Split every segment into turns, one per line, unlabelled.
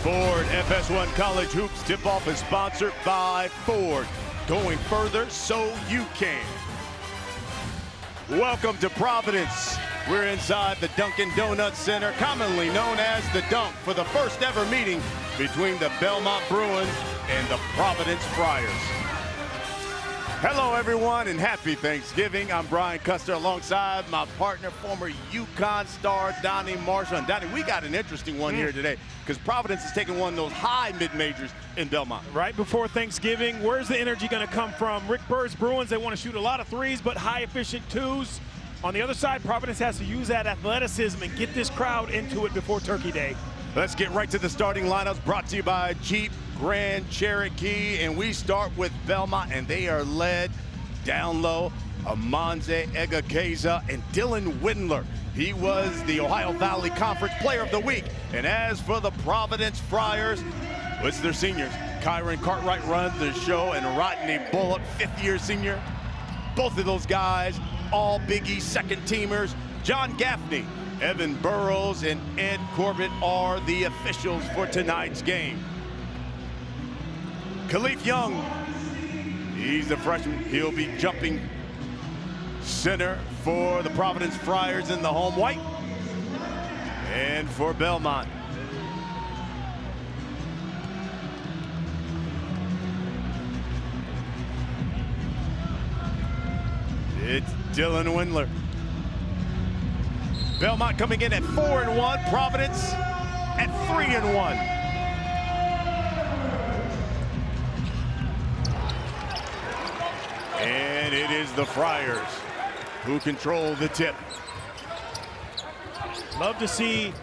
Ford FS1 College Hoops tip-off is sponsored by Ford. Going further so you can. Welcome to Providence. We're inside the Dunkin' Donuts Center, commonly known as the Dunk, for the first ever meeting between the Belmont Bruins and the Providence Friars. Hello, everyone, and happy Thanksgiving. I'm Brian Custer alongside my partner, former UConn star Donnie Marshall. And Donnie, we got an interesting one here today because Providence is taking one of those high mid-majors in Belmont.
Right before Thanksgiving, where's the energy going to come from? Rick Bird's Bruins, they want to shoot a lot of threes, but high-efficient twos. On the other side, Providence has to use that athleticism and get this crowd into it before Turkey Day.
Let's get right to the starting lineups, brought to you by Jeep Grand Cherokee, and we start with Belmont, and they are led down low, Amanze Egakeza and Dylan Windler. He was the Ohio Valley Conference Player of the Week. And as for the Providence Friars, it's their seniors. Kyron Cartwright runs the show, and Rodney Bullock, fifth-year senior. Both of those guys, all Big East second-teamers. John Gaffney, Evan Burrows, and Ed Corbett are the officials for tonight's game. Khalif Young, he's the freshman. He'll be jumping center for the Providence Friars in the home white. And for Belmont, it's Dylan Windler. Belmont coming in at 4-1, Providence at 3-1. And it is the Friars who control the tip.
Love to see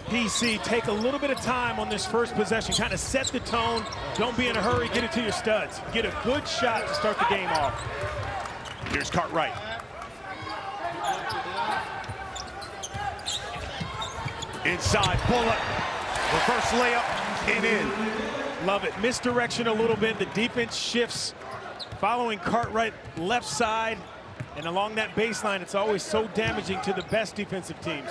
PC take a little bit of time on this first possession, kind of set the tone. Don't be in a hurry, get it to your studs. Get a good shot to start the game off.
Here's Cartwright. Inside, Bullock. Reverse layup and in.
Love it. Misdirection a little bit. The defense shifts. Following Cartwright left side, and along that baseline, it's always so damaging to the best defensive teams.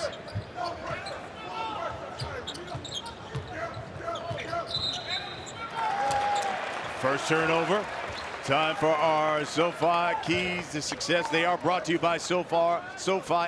First turnover. Time for our SoFi Keys to Success. They are brought to you by SoFi,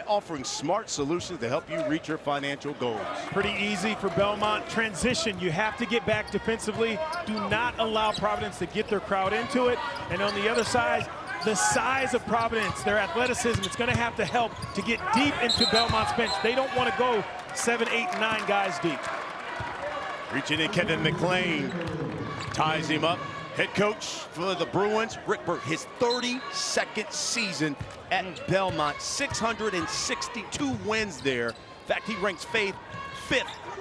offering smart solutions to help you reach your financial goals.
Pretty easy for Belmont. Transition, you have to get back defensively. Do not allow Providence to get their crowd into it. And on the other side, the size of Providence, their athleticism, it's going to have to help to get deep into Belmont's bench. They don't want to go 7, 8, 9 guys deep.
Reaching in, Kevin McLean ties him up. Head coach for the Bruins, Rick Bird, his 32nd season at Belmont, 662 wins there. In fact, he ranks fifth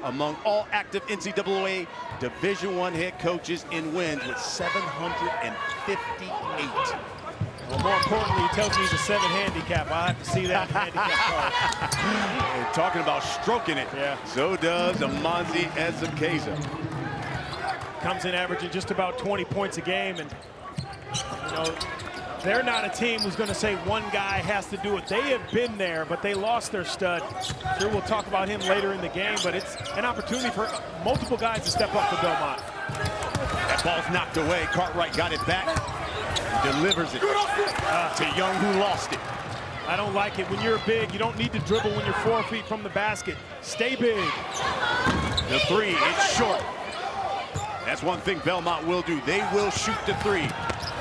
among all active NCAA Division I head coaches in wins with 758.
Well, more importantly, he tells me he's a 7 handicap. I'll have to see that handicap card.
Talking about stroking it,
yeah.
So does Amanze Egakeza.
Comes in averaging just about 20 points a game, and you know, they're not a team who's going to say one guy has to do it. They have been there, but they lost their stud. Sure, we'll talk about him later in the game, but it's an opportunity for multiple guys to step up for Belmont.
That ball's knocked away. Cartwright got it back, delivers it to Young, who lost it.
I don't like it. When you're big, you don't need to dribble when you're 4 feet from the basket. Stay big.
The three, it's short. That's one thing Belmont will do. They will shoot the three.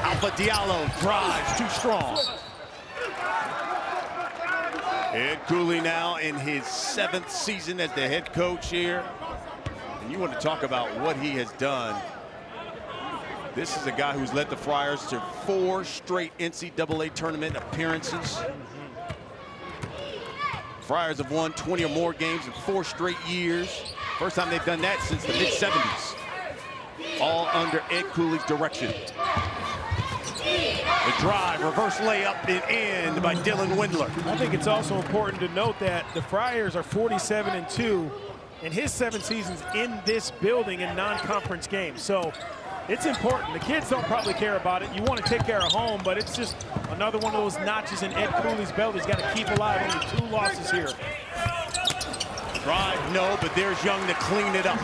Alpha Diallo drives, too strong. Ed Cooley now in his 7th season as the head coach here. And you want to talk about what he has done. This is a guy who's led the Friars to 4 straight NCAA tournament appearances. Friars have won 20 or more games in 4 straight years. First time they've done that since the mid-70s. All under Ed Cooley's direction. The drive, reverse layup, and in by Dylan Windler.
I think it's also important to note that the Friars are 47-2 in his 7 seasons in this building in non-conference games. So it's important. The kids don't probably care about it. You want to take care of home, but it's just another one of those notches in Ed Cooley's belt he's got to keep alive. Only 2 losses here.
Drive, no, but there's Young to clean it up.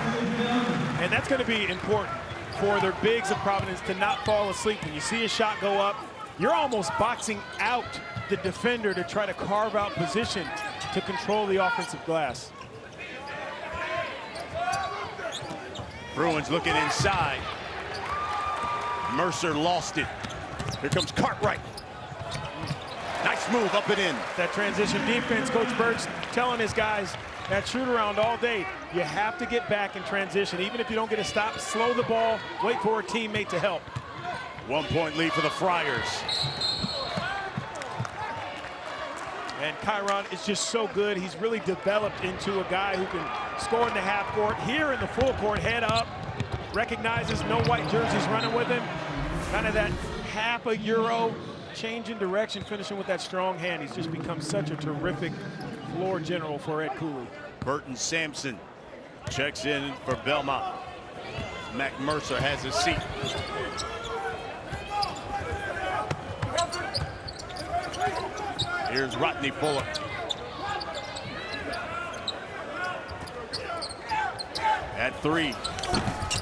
And that's going to be important for their bigs of Providence to not fall asleep. When you see a shot go up, you're almost boxing out the defender to try to carve out position to control the offensive glass.
Bruins looking inside. Mercer lost it. Here comes Cartwright. Nice move up and in.
That transition defense, Coach Bird's telling his guys that shoot around all day, you have to get back in transition. Even if you don't get a stop, slow the ball, wait for a teammate to help.
1 point lead for the Friars.
And Kyron is just so good. He's really developed into a guy who can score in the half court. Here in the full court, head up, recognizes no white jerseys running with him. Kind of that half a euro, change in direction, finishing with that strong hand. He's just become such a terrific floor general for Ed Cooley.
Burton Sampson checks in for Belmont. Mac Mercer has his seat. Here's Rodney Bullock. At three,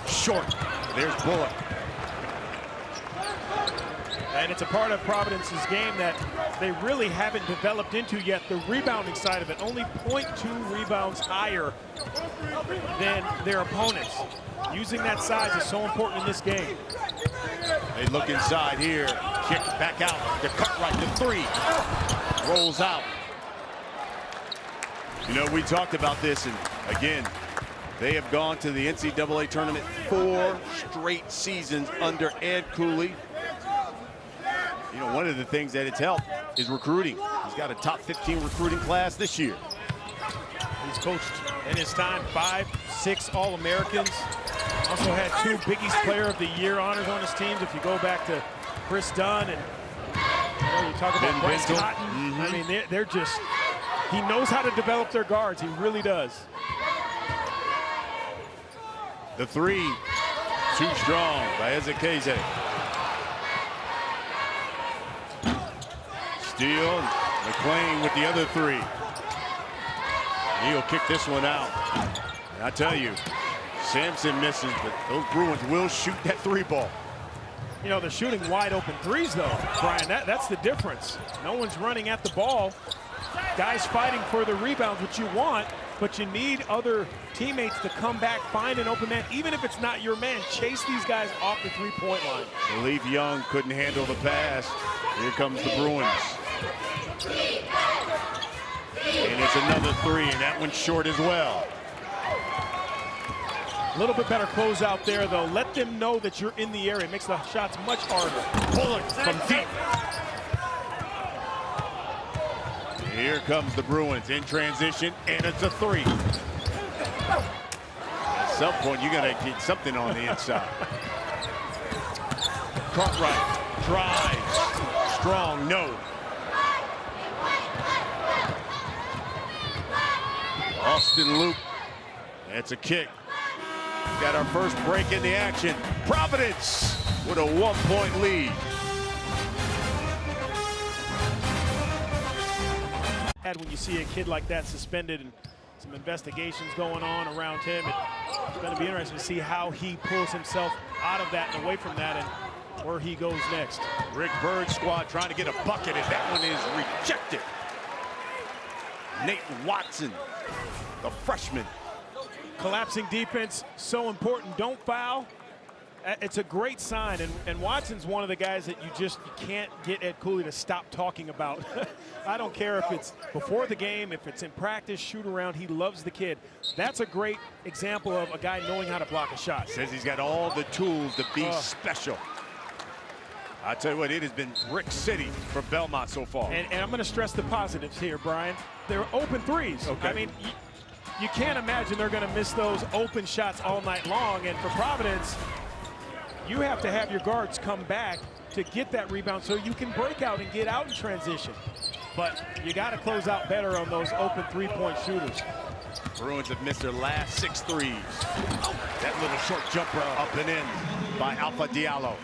short. There's Bullock.
And it's a part of Providence's game that they really haven't developed into yet, the rebounding side of it. Only 0.2 rebounds higher than their opponents. Using that size is so important in this game.
They look inside here. Kick back out to Cartwright, the three. Rolls out. You know, we talked about this, and again, they have gone to the NCAA tournament 4 straight seasons under Ed Cooley. You know, one of the things that it's helped is recruiting. He's got a top 15 recruiting class this year.
He's coached in his time 5, 6 All-Americans. Also had 2 Big East Player of the Year honors on his teams. If you go back to Chris Dunn and you talk about Bryce Cotton. I mean, they're just, he knows how to develop their guards. He really does.
The three, too strong by Ezekeze. Steele, McClain with the other three. He'll kick this one out. And I tell you, Sampson misses, but those Bruins will shoot that 3 ball.
You know, they're shooting wide open threes, though, Brian. That's the difference. No one's running at the ball. Guys fighting for the rebounds, which you want, but you need other teammates to come back, find an open man. Even if it's not your man, chase these guys off the 3-point line.
I believe Young couldn't handle the pass. Here comes the Bruins. And it's another 3, and that one's short as well.
A little bit better close out there, though. Let them know that you're in the area. It makes the shots much harder.
Bullock from deep. Here comes the Bruins in transition, and it's a 3. At some point, you got to get something on the inside. Cartwright drives. Strong, no. Austin Luke. That's a kick. Got our first break in the action. Providence with a 1-point lead.
When you see a kid like that suspended and some investigations going on around him, it's going to be interesting to see how he pulls himself out of that and away from that and where he goes next.
Rick Bird's squad trying to get a bucket, and that one is rejected. Nate Watson, the freshman.
Collapsing defense, so important. Don't foul. It's a great sign, and Watson's one of the guys that you can't get Ed Cooley to stop talking about. I don't care if it's before the game, if it's in practice, shoot around. He loves the kid. That's a great example of a guy knowing how to block a shot.
Says he's got all the tools to be special. I tell you what, it has been brick city for Belmont so far.
And I'm going to stress the positives here, Brian. They're open threes.
Okay.
I mean, you can't imagine they're going to miss those open shots all night long. And for Providence, you have to have your guards come back to get that rebound so you can break out and get out in transition. But you got to close out better on those open 3-point shooters.
Bruins have missed their last 6 threes. That little short jumper up and in by Alpha Diallo.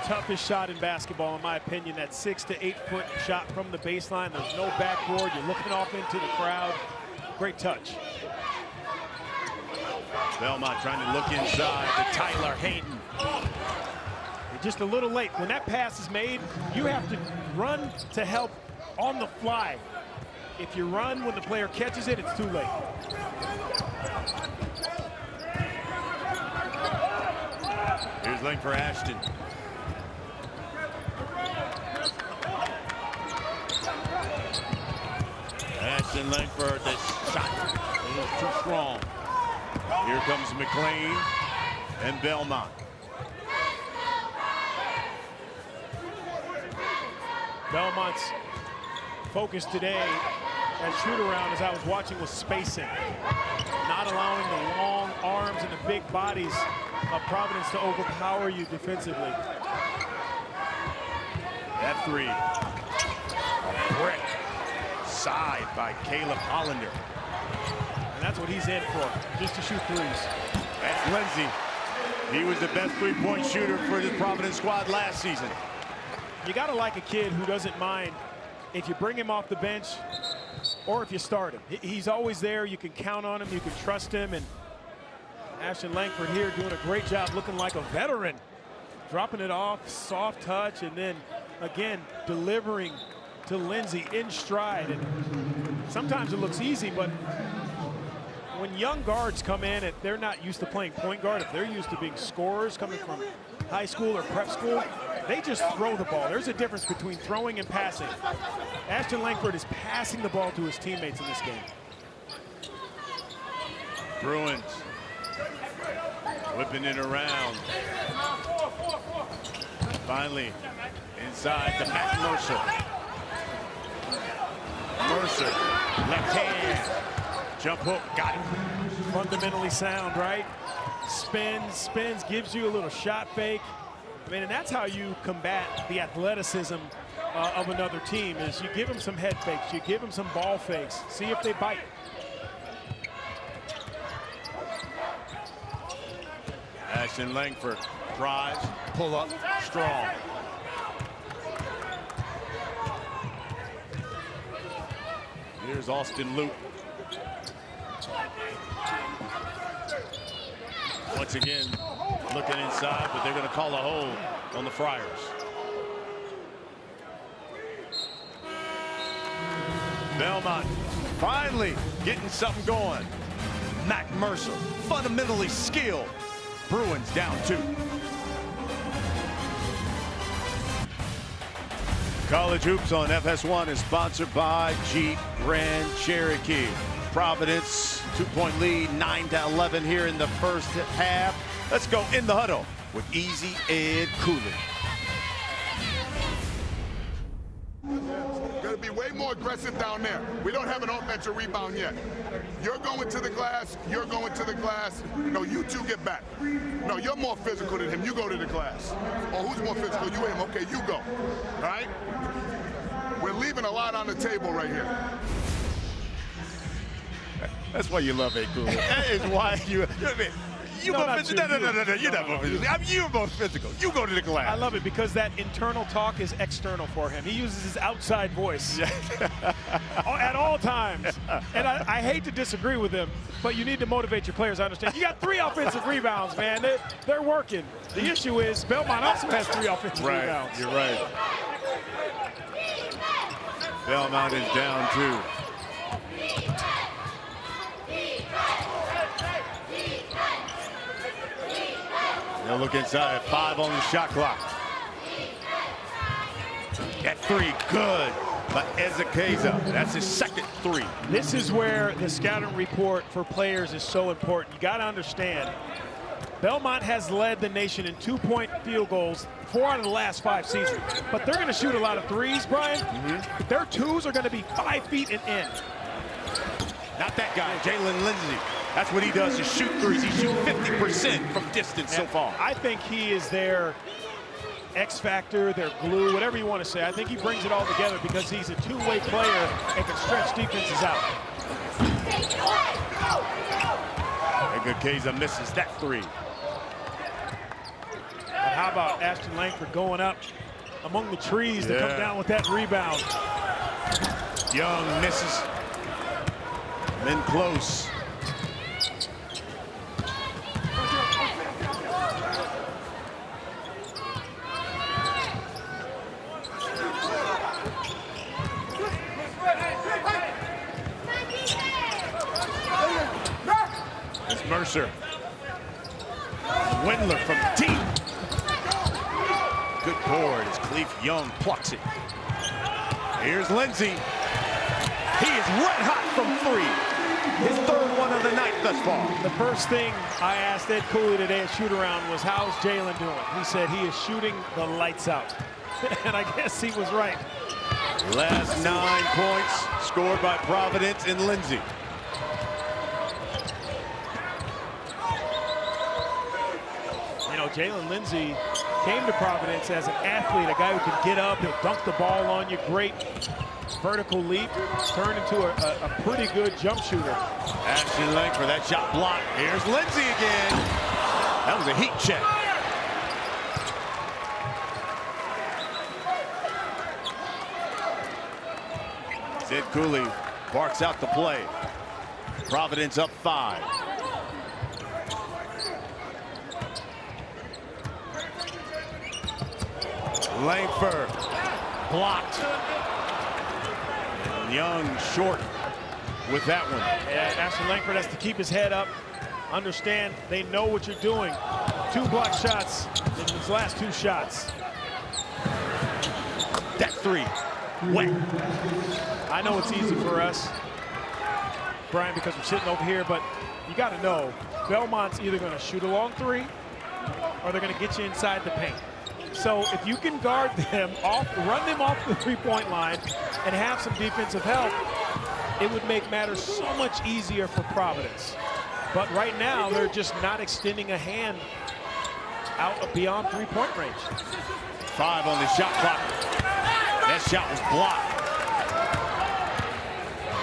Toughest shot in basketball, in my opinion, that 6 to 8 foot shot from the baseline. There's no backboard. You're looking off into the crowd. Great touch.
Belmont trying to look inside to Tyler Hayden.
You're just a little late. When that pass is made, you have to run to help on the fly. If you run when the player catches it, it's too late.
Here's lane for Ashton. Ashton Langford, this shot is too strong. Here comes McLean and Belmont.
Belmont's focus today at shoot-around, as I was watching, was spacing. Not allowing the long arms and the big bodies of Providence to overpower you defensively.
That three. Brick. Side by Caleb Hollander.
And that's what he's in for, just to shoot threes.
That's Lindsey. He was the best three-point shooter for the Providence squad last season.
You got to like a kid who doesn't mind if you bring him off the bench or if you start him. He's always there. You can count on him. You can trust him. And Ashton Langford here doing a great job, looking like a veteran. Dropping it off, soft touch, and then, again, delivering to Lindsey in stride. And sometimes it looks easy, but when young guards come in and they're not used to playing point guard, if they're used to being scorers coming from high school or prep school, they just throw the ball. There's a difference between throwing and passing. Ashton Langford is passing the ball to his teammates in this game.
Bruins whipping it around. Finally, inside to Matt Mercer. Mercer, left hand, jump hook, got it.
Fundamentally sound, right? Spins, gives you a little shot fake. I mean, and that's how you combat the athleticism of another team, is you give them some head fakes, you give them some ball fakes, see if they bite.
Ashton Langford drives, pull up, strong. Here's Austin Luke. Once again, looking inside, but they're going to call a hold on the Friars. Belmont finally getting something going. Matt Mercer, fundamentally skilled. Bruins down 2. College Hoops on FS1 is sponsored by Jeep Grand Cherokee. Providence, 2-point lead, 9-11 here in the first half. Let's go in the huddle with Easy Ed Cooley.
Going to be way more aggressive down there. We don't have an offensive rebound yet. You're going to the glass. You're going to the glass. No, you two get back. No, you're more physical than him. You go to the glass. Oh, who's more physical? You him. Okay, you go. All right? We're leaving a lot on the table right here.
That's why you love Ed Cooley. That is why you. You're more physical. No, you're not more physical. You're more physical. You go to the glass.
I love it because that internal talk is external for him. He uses his outside voice at all times. And I hate to disagree with him, but you need to motivate your players. I understand. You got 3 offensive rebounds, man. They're working. The issue is Belmont also has 3 offensive rebounds.
You're right. Belmont is down 2. They'll look inside, 5 on the shot clock. That 3, good by Ezekeza. That's his second 3.
This is where the scouting report for players is so important. You got to understand, Belmont has led the nation in 2-point field goals 4 out of the last 5 seasons. But they're going to shoot a lot of threes, Brian. Their 2s are going to be 5 feet and in.
Not that guy, Jalen Lindsey. That's what he does, is shoot threes. He shoots 50% from distance so far.
I think he is their X factor, their glue, whatever you want to say. I think he brings it all together because he's a 2-way player and can stretch defenses out.
Ezekeza misses that 3.
But how about Ashton Langford going up among the trees to come down with that rebound?
Young misses. Then close. Mercer. Windler from deep. Good board as Cleef Young plucks it. Here's Lindsay. He is red hot from three. His third one of the night thus far.
The first thing I asked Ed Cooley today at shoot-around was, how's Jalen doing? He said he is shooting the lights out. And I guess he was right.
Last 9 points scored by Providence and Lindsay.
You know, Jalen Lindsay came to Providence as an athlete, a guy who can get up, he'll dunk the ball on you, great vertical leap, turned into a pretty good jump shooter.
Ashton Langford, that shot blocked. Here's Lindsay again. That was a heat check. Ed Cooley barks out the play. Providence up 5. Langford blocked. And Young short with that one.
Yeah, Ashton Langford has to keep his head up. Understand they know what you're doing. 2 block shots in his last 2 shots.
That three. Wet.
I know it's easy for us, Brian, because we're sitting over here, but you got to know Belmont's either going to shoot a long 3 or they're going to get you inside the paint. So if you can guard them off, run them off the 3-point line and have some defensive help, it would make matters so much easier for Providence. But right now, they're just not extending a hand out beyond 3-point range.
5 on the shot clock. That shot was blocked.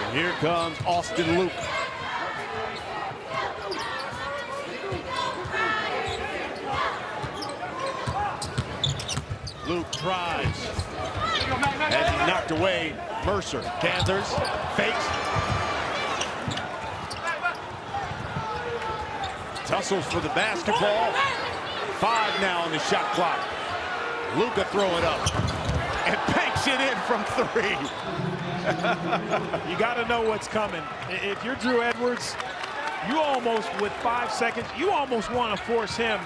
And here comes Austin Luke. Luke drives. Has it knocked away. Mercer gathers, fakes. Tussles for the basketball. 5 now on the shot clock. Luka throw it up and banks it in from 3.
You got to know what's coming. If you're Drew Edwards, you almost, with 5 seconds, you almost want to force him.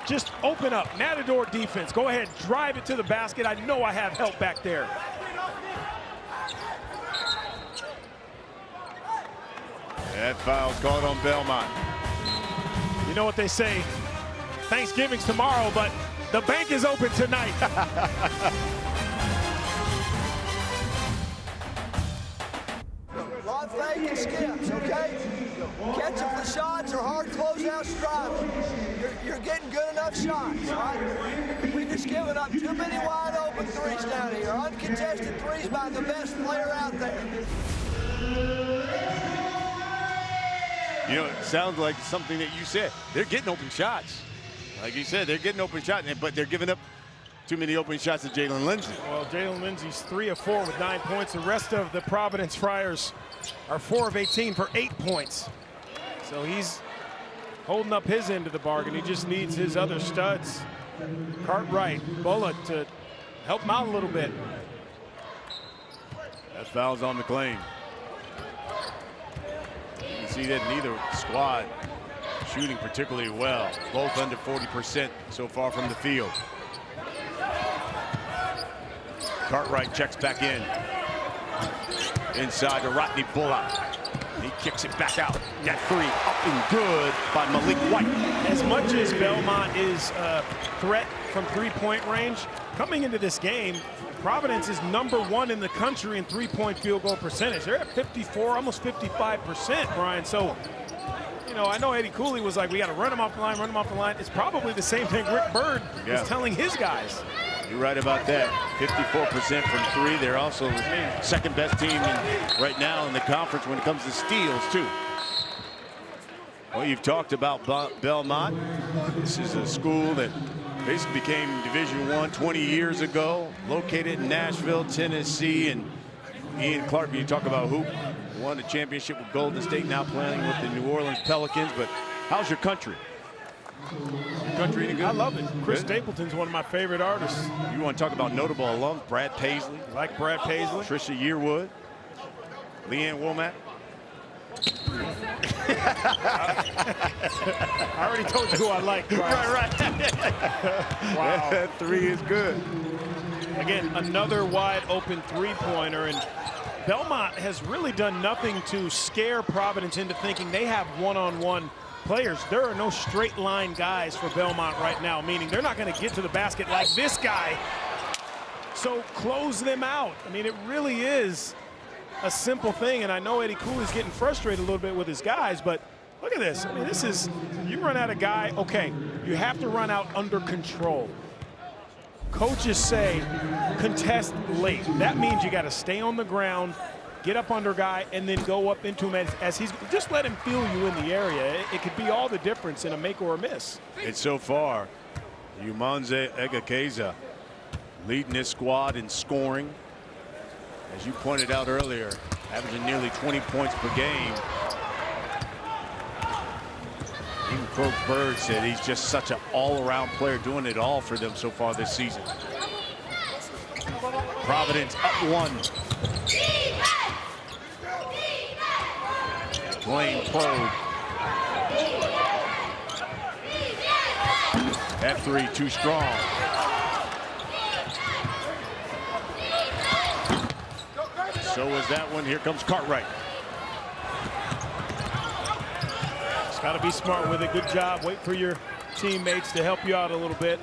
Just open up, Matador defense. Go ahead, drive it to the basket. I know I have help back there.
That foul's called on Belmont.
You know what they say, Thanksgiving's tomorrow, but the bank is open tonight.
Lot fake and skips, okay? Catching for shots or hard closeout striving. You're getting good enough shots, right? We're just giving up too many wide open threes down here. Uncontested threes by the best player out there.
You know, it sounds like something that you said. They're getting open shots. Like you said, they're getting open shots, but they're giving up too many open shots to Jalen Lindsay.
Well, Jalen Lindsay's 3 of 4 with 9 points. The rest of the Providence Friars are 4 of 18 for 8 points. So he's holding up his end of the bargain. He just needs his other studs, Cartwright, Bullock, to help him out a little bit.
That foul's on McLean. You can see that neither squad shooting particularly well. Both under 40% so far from the field. Cartwright checks back in. Inside to Rodney Bullock. He kicks it back out. That 3 up and good by Malik White.
As much as Belmont is a threat from 3-point range, coming into this game, Providence is #1 in the country in 3-point field goal percentage. They're at 54, almost 55%, Brian. So, you know, I know Eddie Cooley was like, we got to run him off the line, run him off the line. It's probably the same thing Rick Byrd is telling his guys.
You're right about that. 54% from 3. They're also the second best team right now in the conference when it comes to steals, too. Well, you've talked about Belmont. This is a school that basically became Division I 20 years ago, located in Nashville, Tennessee. And Ian Clark, you talk about who won a championship with Golden State, now playing with the New Orleans Pelicans. But how's your country? Your country any good?
I love it. Chris Stapleton's one of my favorite artists.
You want to talk about notable alums? Brad Paisley.
Like Brad Paisley.
Trisha Yearwood. Leanne Womack.
I already told you who I like.
Right.
Wow.
That three is good.
Again, another wide open three-pointer, and Belmont has really done nothing to scare Providence into thinking they have one-on-one players. There are no straight line guys for Belmont right now, meaning they're not going to get to the basket like this guy. So close them out. I mean, it really is a simple thing, and I know Eddie Cooley's getting frustrated a little bit with his guys, but look at this. I mean, this is, you run out a guy, okay, you have to run out under control. Coaches say contest late. That means you got to stay on the ground, get up under a guy, and then go up into him as he's, just let him feel you in the area. It could be all the difference in a make or a miss.
And so far, Umanze Egakeza leading his squad in scoring. As you pointed out earlier, averaging nearly 20 points per game. Even Coach Bird said he's just such an all-around player, doing it all for them so far this season. Providence up one. Blaine Pogue. That three too strong. So is that one. Here comes Cartwright.
Just got to be smart with it. Good job. Wait for your teammates to help you out a little bit.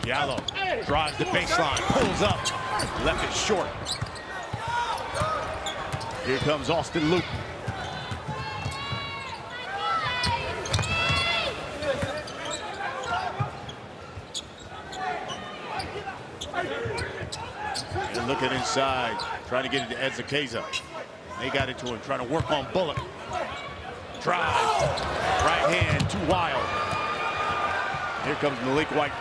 Gallo drives the baseline, pulls up, left it short. Here comes Austin Luke. And looking inside, trying to get it to Ezekeza. They got it to him, trying to work on Bullock. Drive, right hand, too wild. Here comes Malik White.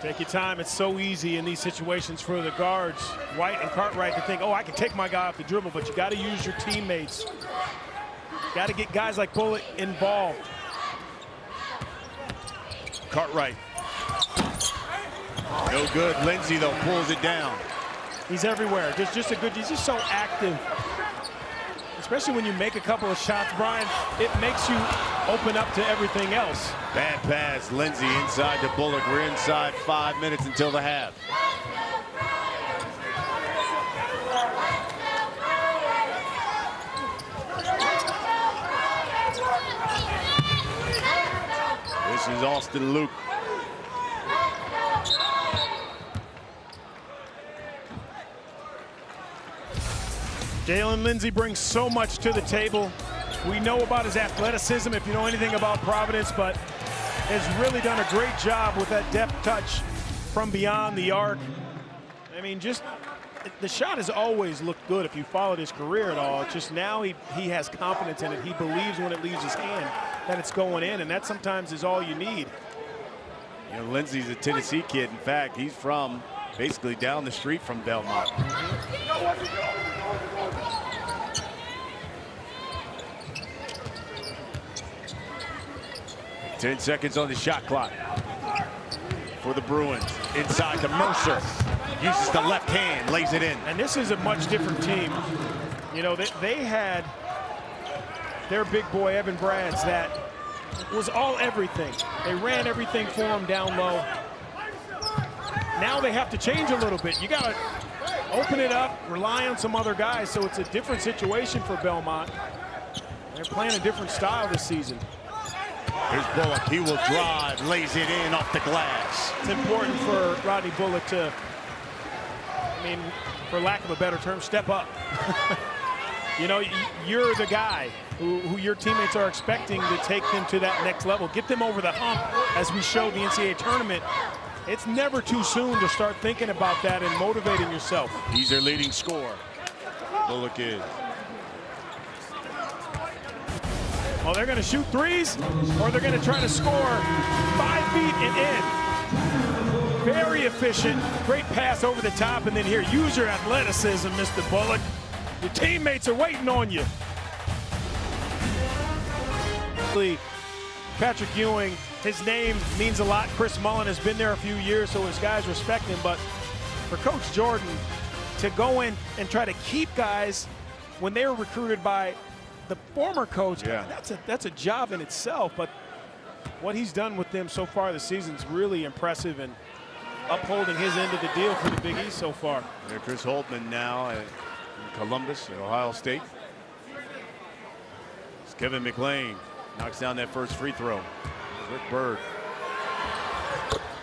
Take your time. It's so easy in these situations for the guards, White and Cartwright, to think, oh, I can take my guy off the dribble, but you got to use your teammates. Got to get guys like Bullock involved.
Cartwright. No good. Lindsey, though, pulls it down.
He's everywhere. Just a good, he's just so active. Especially when you make a couple of shots, Brian, it makes you open up to everything else.
Bad pass, Lindsey inside to Bullock. We're inside 5 minutes until the half. This is Austin Luke.
Jalen Lindsey brings so much to the table. We know about his athleticism if you know anything about Providence, but has really done a great job with that depth touch from beyond the arc. I mean, just the shot has always looked good if you followed his career at all. It's just now he has confidence in it. He believes when it leaves his hand that it's going in, and that sometimes is all you need.
You know, Lindsey's a Tennessee kid. In fact, he's from basically down the street from Belmont. 10 seconds on the shot clock for the Bruins. Inside to Mercer. Uses the left hand, lays it in.
And this is a much different team. You know, they had their big boy, Evan Brads, that was all everything. They ran everything for him down low. Now they have to change a little bit. You got to open it up, rely on some other guys, so it's a different situation for Belmont. They're playing a different style this season.
Here's Bullock. He will drive, lays it in off the glass.
It's important for Rodney Bullock to, I mean, for lack of a better term, step up. You know, you're the guy who your teammates are expecting to take them to that next level. Get them over the hump, as we showed the NCAA tournament. It's never too soon to start thinking about that and motivating yourself.
He's their leading scorer. Bullock is.
Well, they're going to shoot threes, or they're going to try to score 5 feet and in. Very efficient. Great pass over the top, and then here, use your athleticism, Mr. Bullock. Your teammates are waiting on you. Patrick Ewing his name means a lot. Chris Mullen has been there a few years, so his guys respect him. But for Coach Jordan to go in and try to keep guys when they were recruited by the former coach, that's a job in itself. But what he's done with them so far this season is really impressive and upholding his end of the deal for the Big East so far.
There's Chris Holtman now in Columbus at Ohio State. It's Kevin McLean knocks down that first free throw. Rick Bird.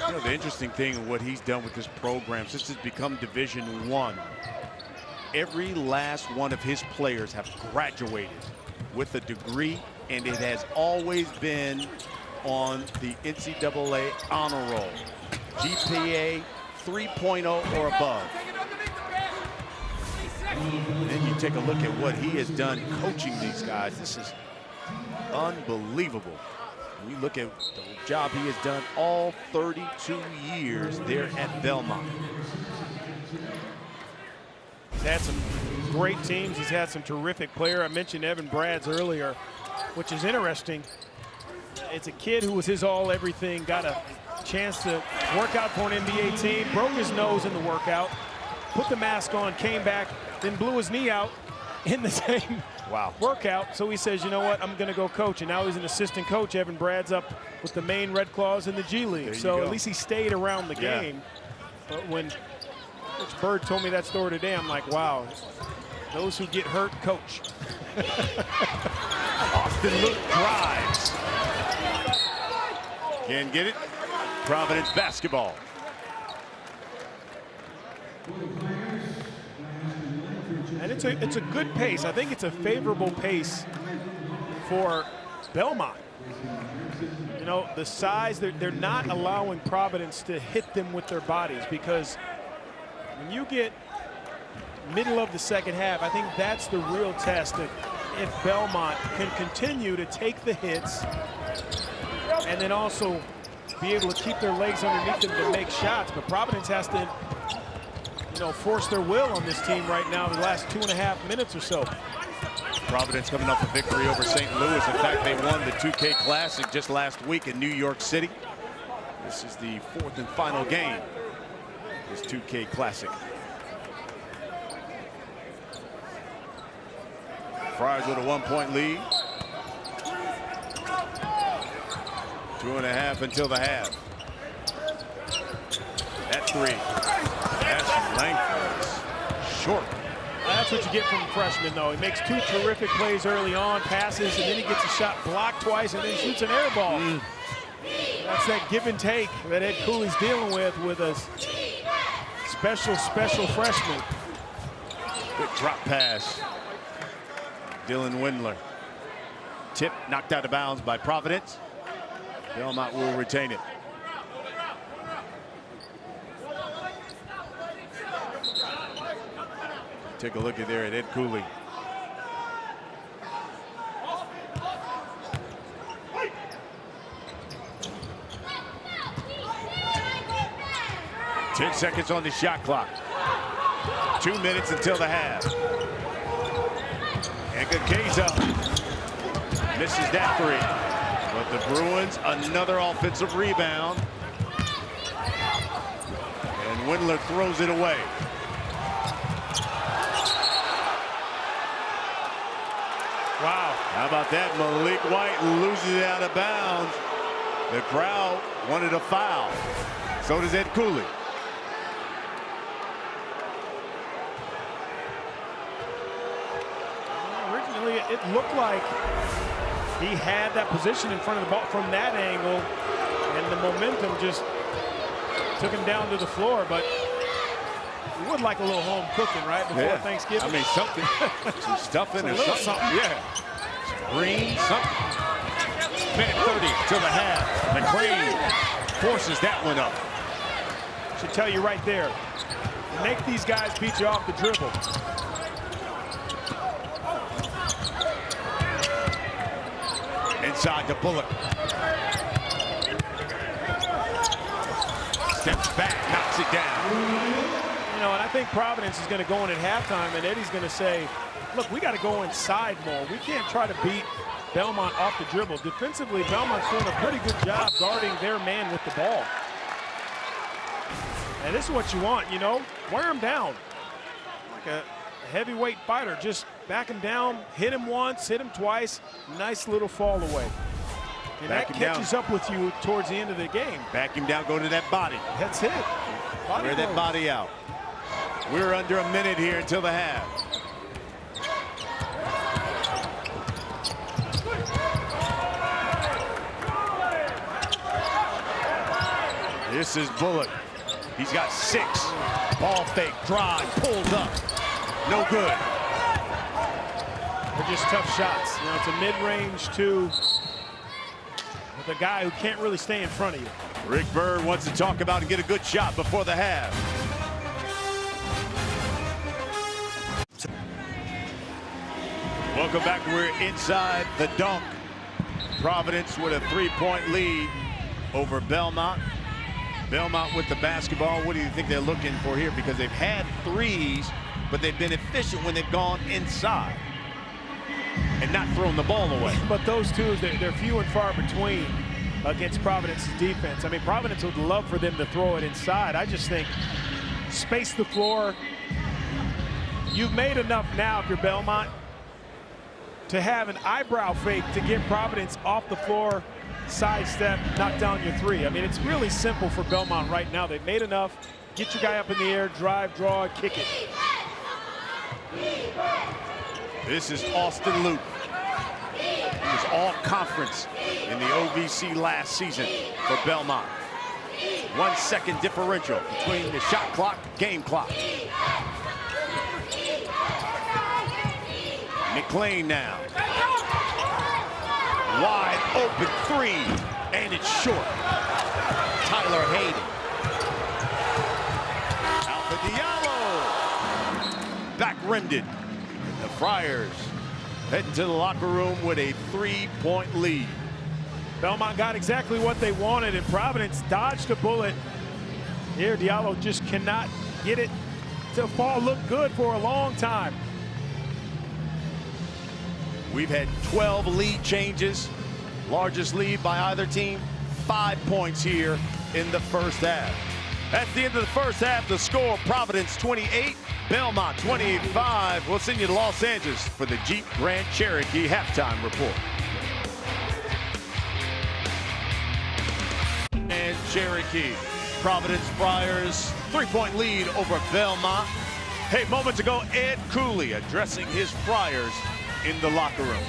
You know, the interesting thing of what he's done with this program since it's become Division I, every last one of his players have graduated with a degree, and it has always been on the NCAA honor roll. GPA 3.0 or above. And then you take a look at what he has done coaching these guys. This is unbelievable. When you look at the job he has done all 32 years there at Belmont.
He's had some great teams. He's had some terrific players. I mentioned Evan Brads earlier, which is interesting. It's a kid who was his all everything, got a chance to work out for an NBA team, broke his nose in the workout, put the mask on, came back, then blew his knee out in the same workout. So he says, you know what, I'm going to go coach. And now he's an assistant coach. Evan Brad's up with the Maine Red Claws in the G League. So at least he stayed around the game. But when Coach Bird told me that story today, I'm like, wow, those who get hurt coach.
Austin Luke drives. Can't get it. Providence basketball.
And it's a good pace. I think it's a favorable pace for Belmont. You know, the size, they're not allowing Providence to hit them with their bodies, because when you get middle of the second half, I think that's the real test of if Belmont can continue to take the hits and then also be able to keep their legs underneath them to make shots. But Providence has to, you know, force their will on this team right now in the last 2.5 minutes or so.
Providence coming off a victory over St. Louis. In fact, they won the 2K Classic just last week in New York City. This is the 4th and final game. This 2K Classic. Friars with a 1-point lead. 2.5 until the half. That three. That's length. Short.
That's what you get from a freshman, though. He makes 2 terrific plays early on, passes, and then he gets a shot blocked twice and then shoots an air ball. That's that give and take that Ed Cooley's dealing with a special freshman.
Good drop pass. Dylan Windler. Tip knocked out of bounds by Providence. Belmont will retain it. Take a look at there at Ed Cooley. Ten seconds on the shot clock. 2 minutes until the half. And Gageza misses that three. But the Bruins, another offensive rebound. And Windler throws it away.
Wow.
How about that? Malik White loses it out of bounds. The crowd wanted a foul. So does Ed Cooley.
Originally, it looked like he had that position in front of the ball from that angle, and the momentum just took him down to the floor. But we would like a little home cooking, right, before Thanksgiving.
I mean, something, some stuffing or something. Yeah. Green, something. Minute 30 till the half. McLean forces that one up.
Should tell you right there, make these guys beat you off the dribble.
Inside to Bullock. Steps back, knocks it down.
You know, and I think Providence is going to go in at halftime, and Eddie's going to say, look, we got to go inside more. We can't try to beat Belmont off the dribble. Defensively, Belmont's doing a pretty good job guarding their man with the ball. And this is what you want, you know, wear him down. Like a heavyweight fighter, just back him down, hit him once, hit him twice, nice little fall away. And that catches up with you towards the end of the game.
Back him down, go to that body.
That's it.
Wear that body out. We're under a minute here until the half. This is Bullock. He's got 6. Ball fake, drive, pulled up. No good.
They're just tough shots. You know, it's a mid-range two with a guy who can't really stay in front of you.
Rick Byrd wants to talk about and get a good shot before the half. Welcome back. We're inside the dunk. Providence with a 3-point lead over Belmont. Belmont with the basketball. What do you think they're looking for here? Because they've had threes, but they've been efficient when they've gone inside and not thrown the ball away.
But those twos, they're few and far between against Providence's defense. I mean, Providence would love for them to throw it inside. I just think space the floor. You've made enough now if you're Belmont to have an eyebrow fake to get Providence off the floor, sidestep, knock down your three. I mean, it's really simple for Belmont right now. They've made enough. Get your guy up in the air, drive, draw, kick it.
This is Austin Luke. He was all conference in the OVC last season for Belmont. 1 second differential between the shot clock, game clock. McLean now. Wide open 3, and it's short. Tyler Hayden. Alpha Diallo. Back rimmed it. The Friars heading to the locker room with a 3-point lead.
Belmont got exactly what they wanted, and Providence dodged a bullet. Here, Diallo just cannot get it to fall look good for a long time.
We've had 12 lead changes. Largest lead by either team, 5 points here in the first half. At the end of the first half, the score, Providence 28, Belmont 25. We'll send you to Los Angeles for the Jeep Grand Cherokee halftime report. And Cherokee, Providence Friars, 3-point lead over Belmont. Hey, moments ago, Ed Cooley addressing his Friars in the locker room.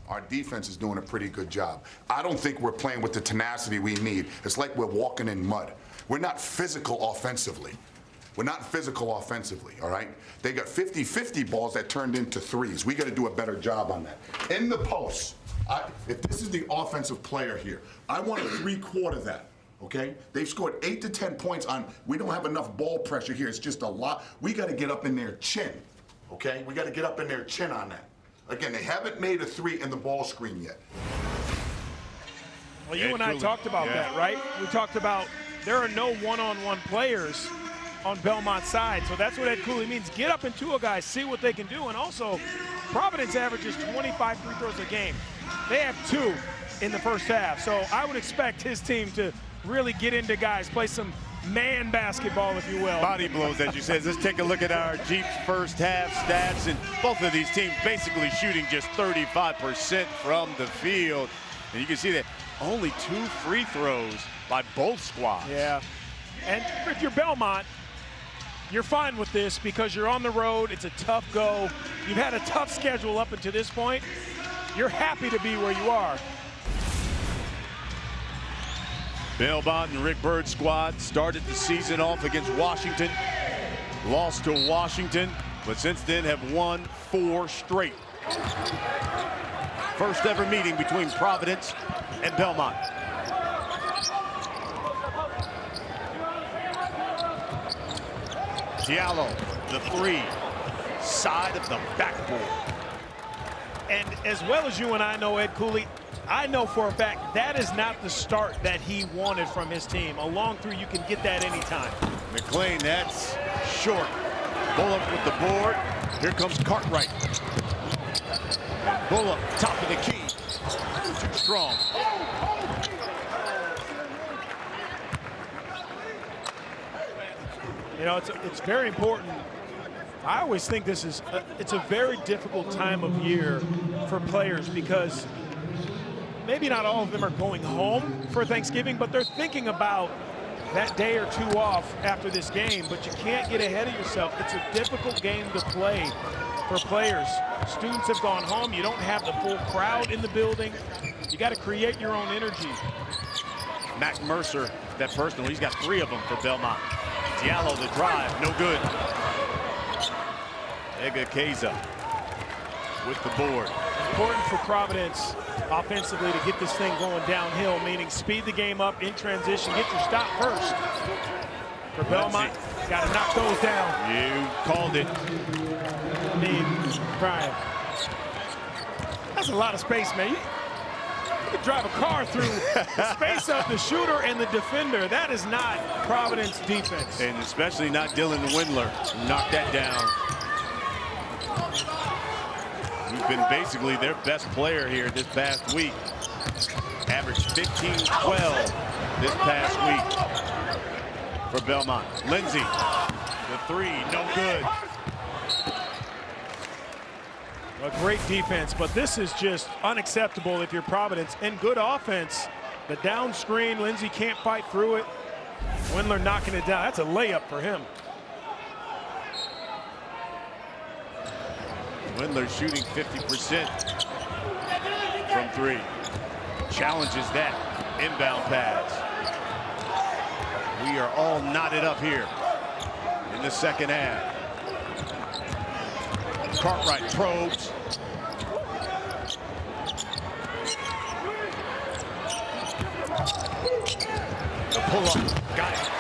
Our defense is doing a pretty good job. I don't think we're playing with the tenacity we need. It's like we're walking in mud. We're not physical offensively. We're not physical offensively, all right? They got 50-50 balls that turned into threes. We got to do a better job on that. In the post, if this is the offensive player here, I want to 3/4 that, okay? They've scored 8 to 10 points on, we don't have enough ball pressure here. It's just a lot. We got to get up in their chin, okay? We got to get up in their chin on that. Again, they haven't made a 3 in the ball screen yet.
Well, you and I talked about that, right? We talked about there are no one-on-one players on Belmont's side, so that's what Ed Cooley means. Get up into a guy, see what they can do, and also Providence averages 25 free throws a game. They have 2 in the first half, so I would expect his team to really get into guys, play some man basketball, if you will.
Body blows, as you said. Let's take a look at our Jeep's first half stats, and both of these teams basically shooting just 35% from the field. And you can see that only 2 free throws by both squads.
Yeah, and if you're Belmont, you're fine with this because you're on the road. It's a tough go. You've had a tough schedule up until this point. You're happy to be where you are.
Belmont and Rick Byrd's squad started the season off against Washington, lost to Washington, but since then have won 4 straight. First ever meeting between Providence and Belmont. Diallo, the 3, side of the backboard.
And as well as you and I know, Ed Cooley, I know for a fact that is not the start that he wanted from his team. A long 3, you can get that anytime.
McLean, that's short. Bullock with the board. Here comes Cartwright. Bullock, top of the key. Too strong.
You know, it's very important. I always think this is it's a very difficult time of year for players because maybe not all of them are going home for Thanksgiving, but they're thinking about that day or two off after this game, but you can't get ahead of yourself. It's a difficult game to play for players. Students have gone home. You don't have the full crowd in the building. You got to create your own energy.
Mac Mercer, that personal, he's got 3 of them for Belmont. Diallo, the drive, no good. Egakeza with the board.
Important for Providence offensively to get this thing going downhill, meaning speed the game up in transition, get your stop first. For Belmont, got to knock those down.
You called it.
Brian, that's a lot of space, man. You could drive a car through the space of the shooter and the defender. That is not Providence defense.
And especially not Dylan Windler. Knocked that down. He's been basically their best player here this past week. Averaged 15-12 this past week for Belmont. Lindsay, the 3, no good.
A great defense, but this is just unacceptable if you're Providence. And good offense. The down screen, Lindsay can't fight through it. Windler knocking it down. That's a layup for him.
Windler shooting 50% from 3. Challenges that inbound pass. We are all knotted up here in the second half. Cartwright probes. The pull-up, got it.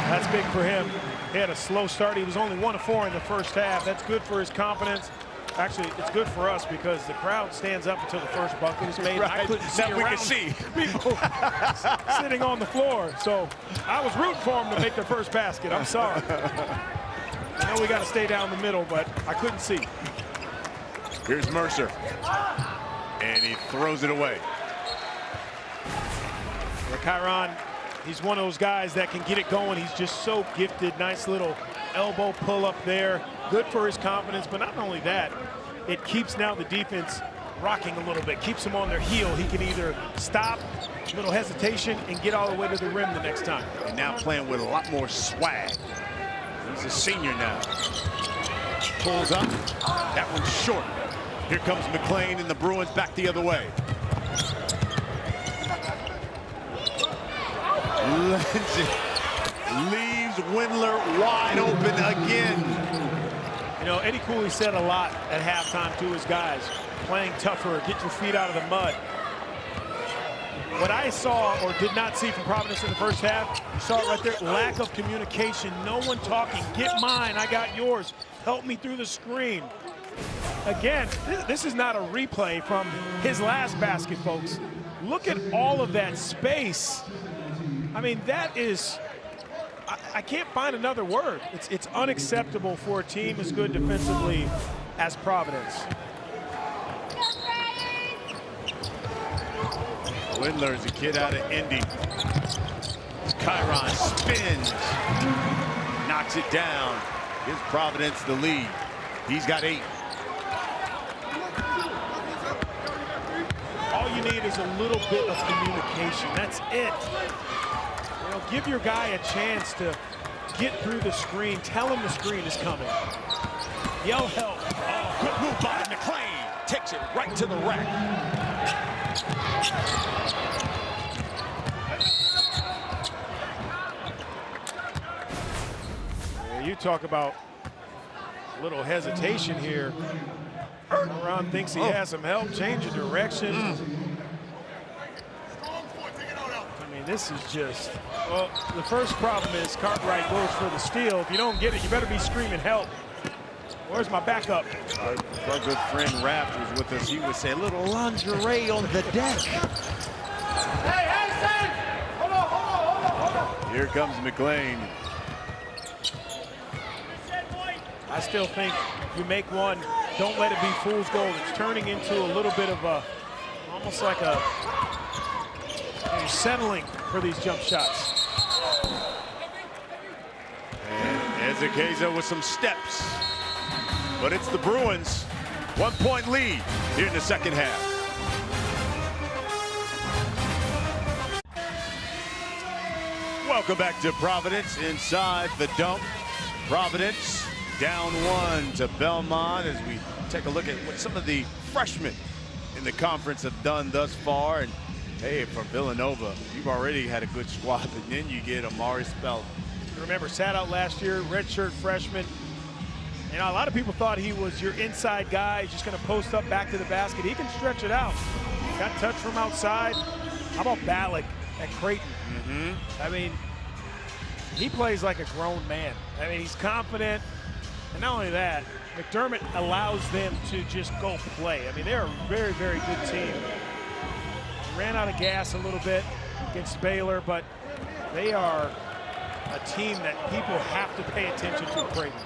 That's big for him. He had a slow start. He was only 1 of 4 in the first half. That's good for his confidence. Actually, it's good for us because the crowd stands up until the first bucket is made.
Right.
I couldn't see
Now we
around
can see
people sitting on the floor. So I was rooting for him to make their first basket. I'm sorry. I know we got to stay down the middle, but I couldn't see.
Here's Mercer. And he throws it away.
Yeah, Kyron, he's one of those guys that can get it going. He's just so gifted. Nice little elbow pull up there. Good for his confidence, but not only that, it keeps now the defense rocking a little bit, keeps them on their heel. He can either stop, a little hesitation, and get all the way to the rim the next time.
And now playing with a lot more swag. He's a senior now. Pulls up. That one's short. Here comes McLean and the Bruins back the other way. Lindsay leaves Windler wide open again.
You know, Eddie Cooley said a lot at halftime to his guys, playing tougher, get your feet out of the mud. What I saw or did not see from Providence in the first half, you saw it right there, lack of communication, no one talking. Get mine, I got yours. Help me through the screen. Again, this is not a replay from his last basket, folks. Look at all of that space. I mean, that is, I can't find another word. It's unacceptable for a team as good defensively as Providence.
Windler's a kid out of Indy. Kyron spins, knocks it down. Gives Providence the lead. He's got 8.
All you need is a little bit of communication. That's it. You know, give your guy a chance to get through the screen. Tell him the screen is coming. Yell help.
Oh, good move by McLean. Takes it right to the rack.
Yeah, you talk about a little hesitation here. Ron thinks he has some help, change of direction. I mean, this is just, well, the first problem is Cartwright goes for the steal. If you don't get it, you better be screaming help. Where's my backup?
Our good friend Raft was with us. He would say, a little lingerie on the deck.
Hey, Hanson! Hold on.
Here comes McLean.
I still think you make one don't let it be fool's gold. It's turning into a little bit of a, almost like a settling for these jump shots.
And Ezekeza with some steps. But it's the Bruins. 1-point lead here in the second half. Welcome back to Providence inside the dump. Providence down 1 to Belmont as we take a look at what some of the freshmen in the conference have done thus far. And hey, from Villanova, you've already had a good squad, and then you get Amari Spell.
Remember, sat out last year, redshirt freshman. You know, a lot of people thought he was your inside guy, just going to post up back to the basket. He can stretch it out. Got touch from outside. How about Ballack at Creighton? I mean, he plays like a grown man. I mean, he's confident. And not only that, McDermott allows them to just go play. I mean, they're a very, very good team. Ran out of gas a little bit against Baylor, but they are a team that people have to pay attention to, Creighton.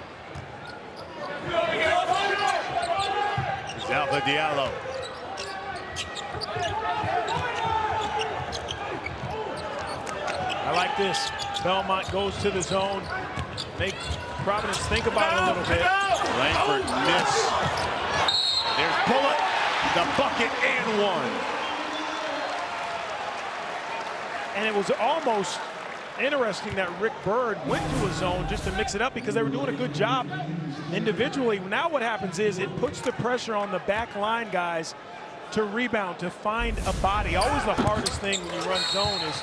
It's Alpha Diallo.
I like this. Belmont goes to the zone. Make Providence think about it a little bit.
Langford miss. There's Bullock, the bucket and one.
And it was almost interesting that Rick Bird went to a zone just to mix it up because they were doing a good job individually. Now what happens is it puts the pressure on the back line guys to rebound, to find a body. Always the hardest thing when you run zone is,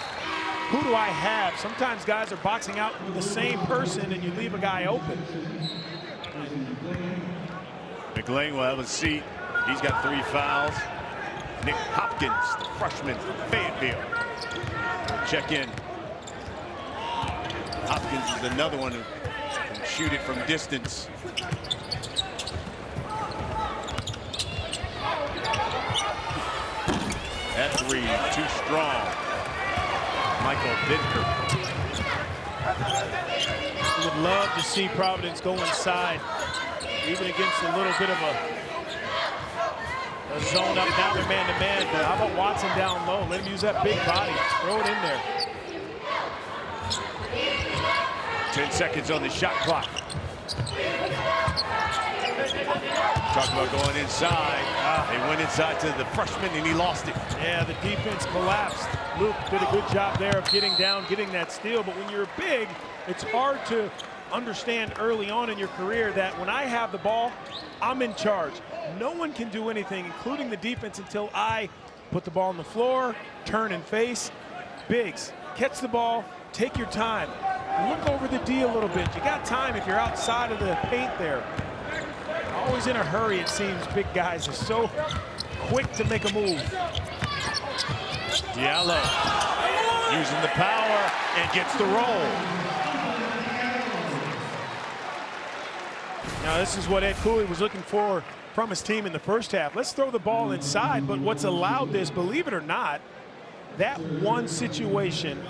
who do I have? Sometimes guys are boxing out the same person and you leave a guy open.
McLean will have a seat. He's got 3 fouls. Nick Hopkins, the freshman from Fayetteville, will check in. Hopkins is another one who can shoot it from distance. That 3 too strong. Michael Bidker.
We would love to see Providence go inside, even against a little bit of a zone up. Now they're man-to-man, but how about Watson down low? Let him use that big body. Throw it in there.
10 seconds on the shot clock. Talk about going inside. They went inside to the freshman and he lost it.
Yeah, the defense collapsed. Luke did a good job there of getting down, getting that steal. But when you're big, it's hard to understand early on in your career that when I have the ball, I'm in charge. No one can do anything, including the defense, until I put the ball on the floor, turn and face. Bigs, catch the ball, take your time. Look over the D a little bit. You got time if you're outside of the paint there. Always in a hurry, it seems. Big guys are so quick to make a move.
Diallo using the power and gets the roll.
Now this is what Ed Cooley was looking for from his team in the first half. Let's throw the ball inside, but what's allowed this, believe it or not, that one situation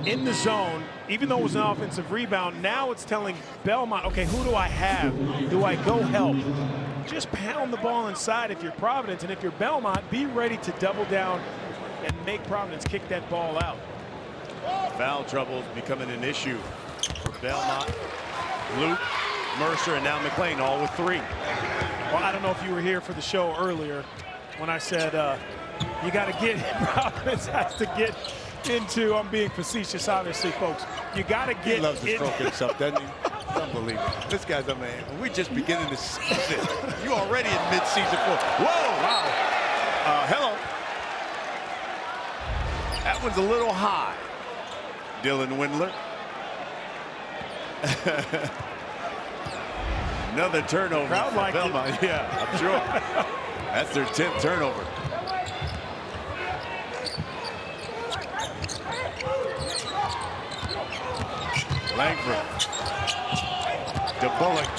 in the zone, even though it was an offensive rebound, now it's telling Belmont, okay, who do I have? Do I go help? Just pound the ball inside if you're Providence, and if you're Belmont, be ready to double down and make Providence kick that ball out.
Foul trouble is becoming an issue for Belmont. Luke, Mercer, and now McLean, all with 3.
Well, I don't know if you were here for the show earlier when I said you got to get, Providence has to get into, I'm being facetious, obviously, folks. You got to get.
He loves to stroke himself, doesn't he? It's unbelievable. This guy's a man. We're just beginning the season. You already in mid-season form. Whoa, wow. Hello. That one's a little high. Dylan Windler. Another turnover
Crowd
for Belmont. Yeah, I'm sure. That's their 10th turnover. Langford. DeBullock.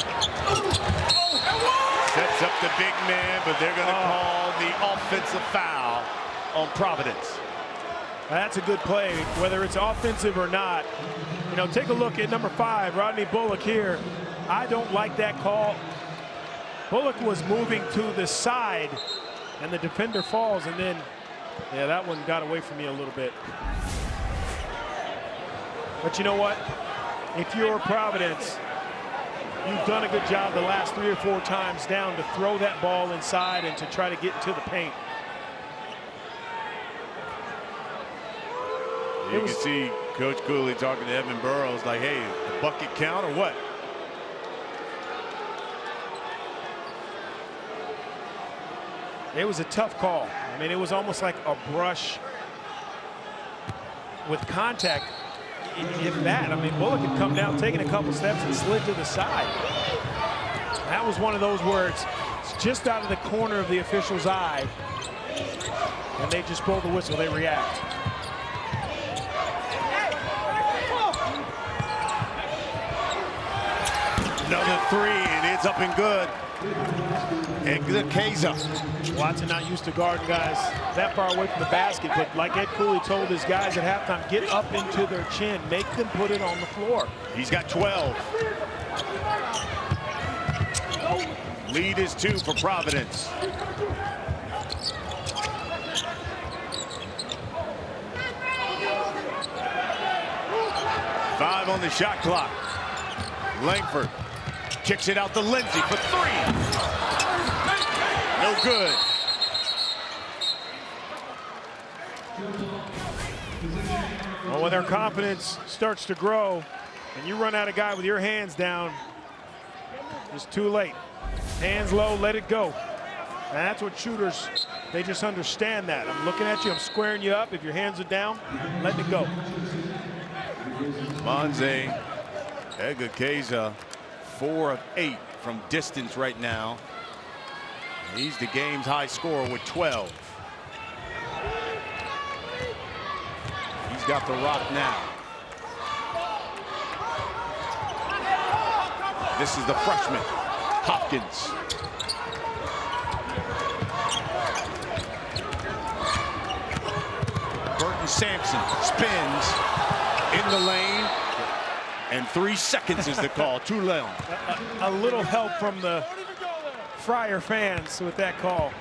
Sets up the big man, but they're going to call the offensive foul on Providence.
That's a good play, whether it's offensive or not. You know, take a look at number 5, Rodney Bullock here. I don't like that call. Bullock was moving to the side, and the defender falls, and then, yeah, that one got away from me a little bit. But you know what? If you're Providence, you've done a good job the last 3 or 4 times down to throw that ball inside and to try to get into the paint.
You can see Coach Cooley talking to Evan Burrows like, hey, the bucket count or what?
It was a tough call. I mean, it was almost like a brush with contact, if that. I mean, Bullock had come down, taken a couple steps and slid to the side. That was one of those where it's just out of the corner of the official's eye, and they just blow the whistle, they react.
Another 3, and it's up and good. And good Keza.
Watson not used to guarding guys that far away from the basket, but like Ed Cooley told his guys at halftime, get up into their chin, make them put it on the floor.
He's got 12. Lead is 2 for Providence. Five on the shot clock. Langford kicks it out to Lindsay for 3. No good.
Well, when their confidence starts to grow and you run out a guy with your hands down, it's too late. Hands low, let it go. And that's what shooters, they just understand that. I'm looking at you, I'm squaring you up. If your hands are down, let it go.
Monze Egakeza, 4 of 8 from distance right now. He's the game's high scorer with 12. He's got the rock now. This is the freshman, Hopkins. Burton Sampson spins in the lane, and 3 seconds is the call, too long.
A little help from the Friar fans with that call.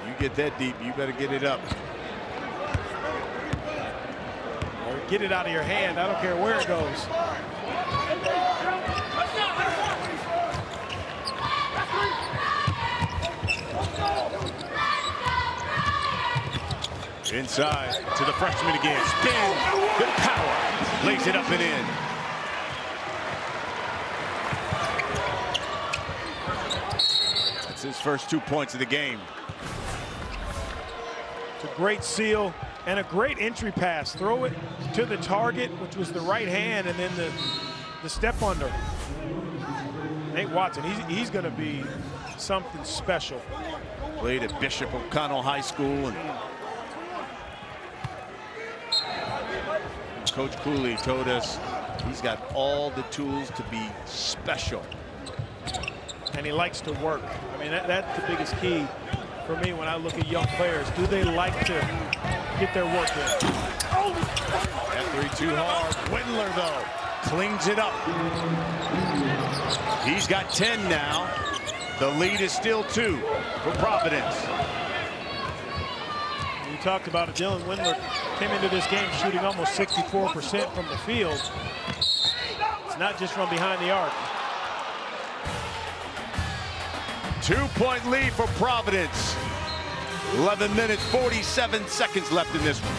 You get that deep, you better get it up.
Or get it out of your hand, I don't care where it goes.
Inside to the freshman again. Spin, good power. Lays it up and in. That's his first 2 points of the game.
It's a great seal and a great entry pass. Throw it to the target, which was the right hand, and then the step under. Nate Watson, he's going to be something special.
Played at Bishop O'Connell High School, and Coach Cooley told us he's got all the tools to be special.
And he likes to work. I mean, that's the biggest key for me when I look at young players. Do they like to get their work in?
That 3 too hard. Windler, though, cleans it up. He's got 10 now. The lead is still 2 for Providence.
You talked about it. Dylan Windler came into this game shooting almost 64% from the field. It's not just from behind the arc.
2-point lead for Providence. 11 minutes, 47 seconds left in this one.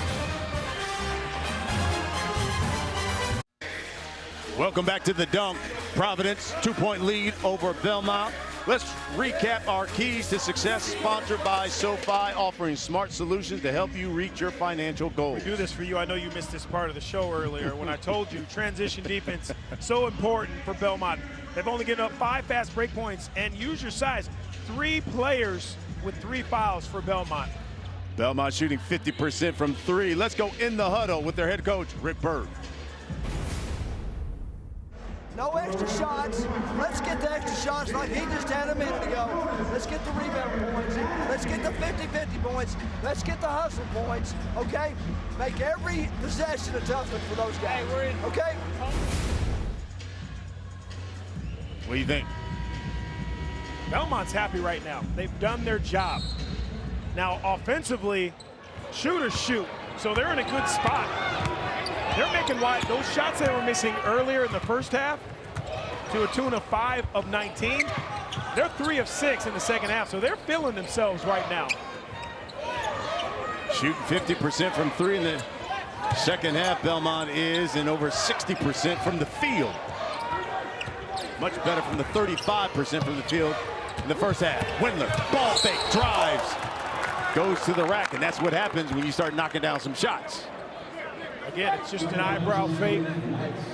Welcome back to the Dunk. Providence, 2-point lead over Belmont. Let's recap our keys to success, sponsored by SoFi, offering smart solutions to help you reach your financial goals.
We do this for you. I know you missed this part of the show earlier when I told you transition defense so important for Belmont. They've only given up 5 fast break points, and use your size. 3 players with 3 fouls for Belmont.
Belmont shooting 50% from 3. Let's go in the huddle with their head coach, Rick Byrd.
No extra shots. Let's get the extra shots like he just had a minute ago. Let's get the rebound points. Let's get the 50-50 points. Let's get the hustle points, okay? Make every possession a tough one for those guys, okay?
What do you think?
Belmont's happy right now. They've done their job. Now, offensively, shooters shoot, so they're in a good spot. They're making wide. Those shots they were missing earlier in the first half to a tune of 5 of 19. They're 3 of 6 in the second half, so they're feeling themselves right now.
Shooting 50% from 3 in the second half, Belmont is, and over 60% from the field. Much better from the 35% from the field in the first half. Windler, ball fake, drives, goes to the rack, and that's what happens when you start knocking down some shots.
Again, it's just an eyebrow fake.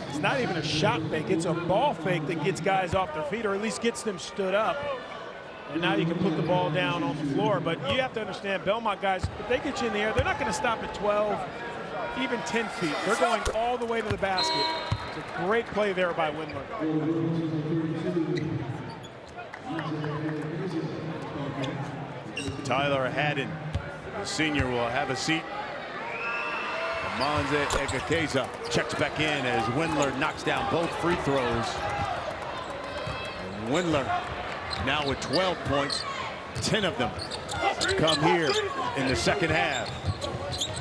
It's not even a shot fake. It's a ball fake that gets guys off their feet, or at least gets them stood up. And now you can put the ball down on the floor. But you have to understand, Belmont guys, if they get you in the air, they're not going to stop at 12, even 10 feet. They're going all the way to the basket. It's a great play there by Windler.
Tyler Haddon, the senior, will have a seat. Monze Egakeza checks back in as Windler knocks down both free throws. And Windler now with 12 points, 10 of them come here in the second half.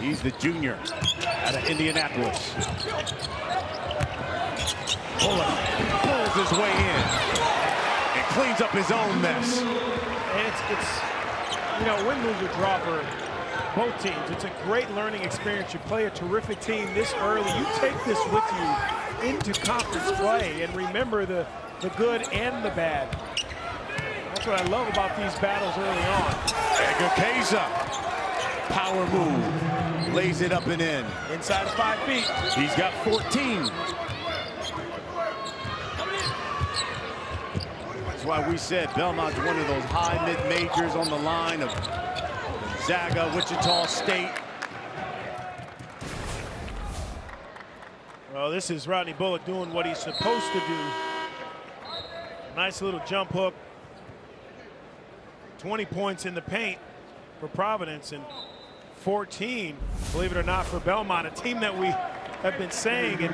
He's the junior out of Indianapolis. Bullock pulls his way in and cleans up his own mess.
And it's you know, Windler's a dropper. Both teams, it's a great learning experience. You play a terrific team this early. You take this with you into conference play, and remember the good and the bad. That's what I love about these battles early on.
Egakeza, power move, lays it up and in.
Inside of 5 feet.
He's got 14. That's why we said Belmont's one of those high mid-majors on the line of Gonzaga, Wichita State.
Well, this is Rodney Bullock doing what he's supposed to do. Nice little jump hook. 20 points in the paint for Providence and 14, believe it or not, for Belmont, a team that we have been saying in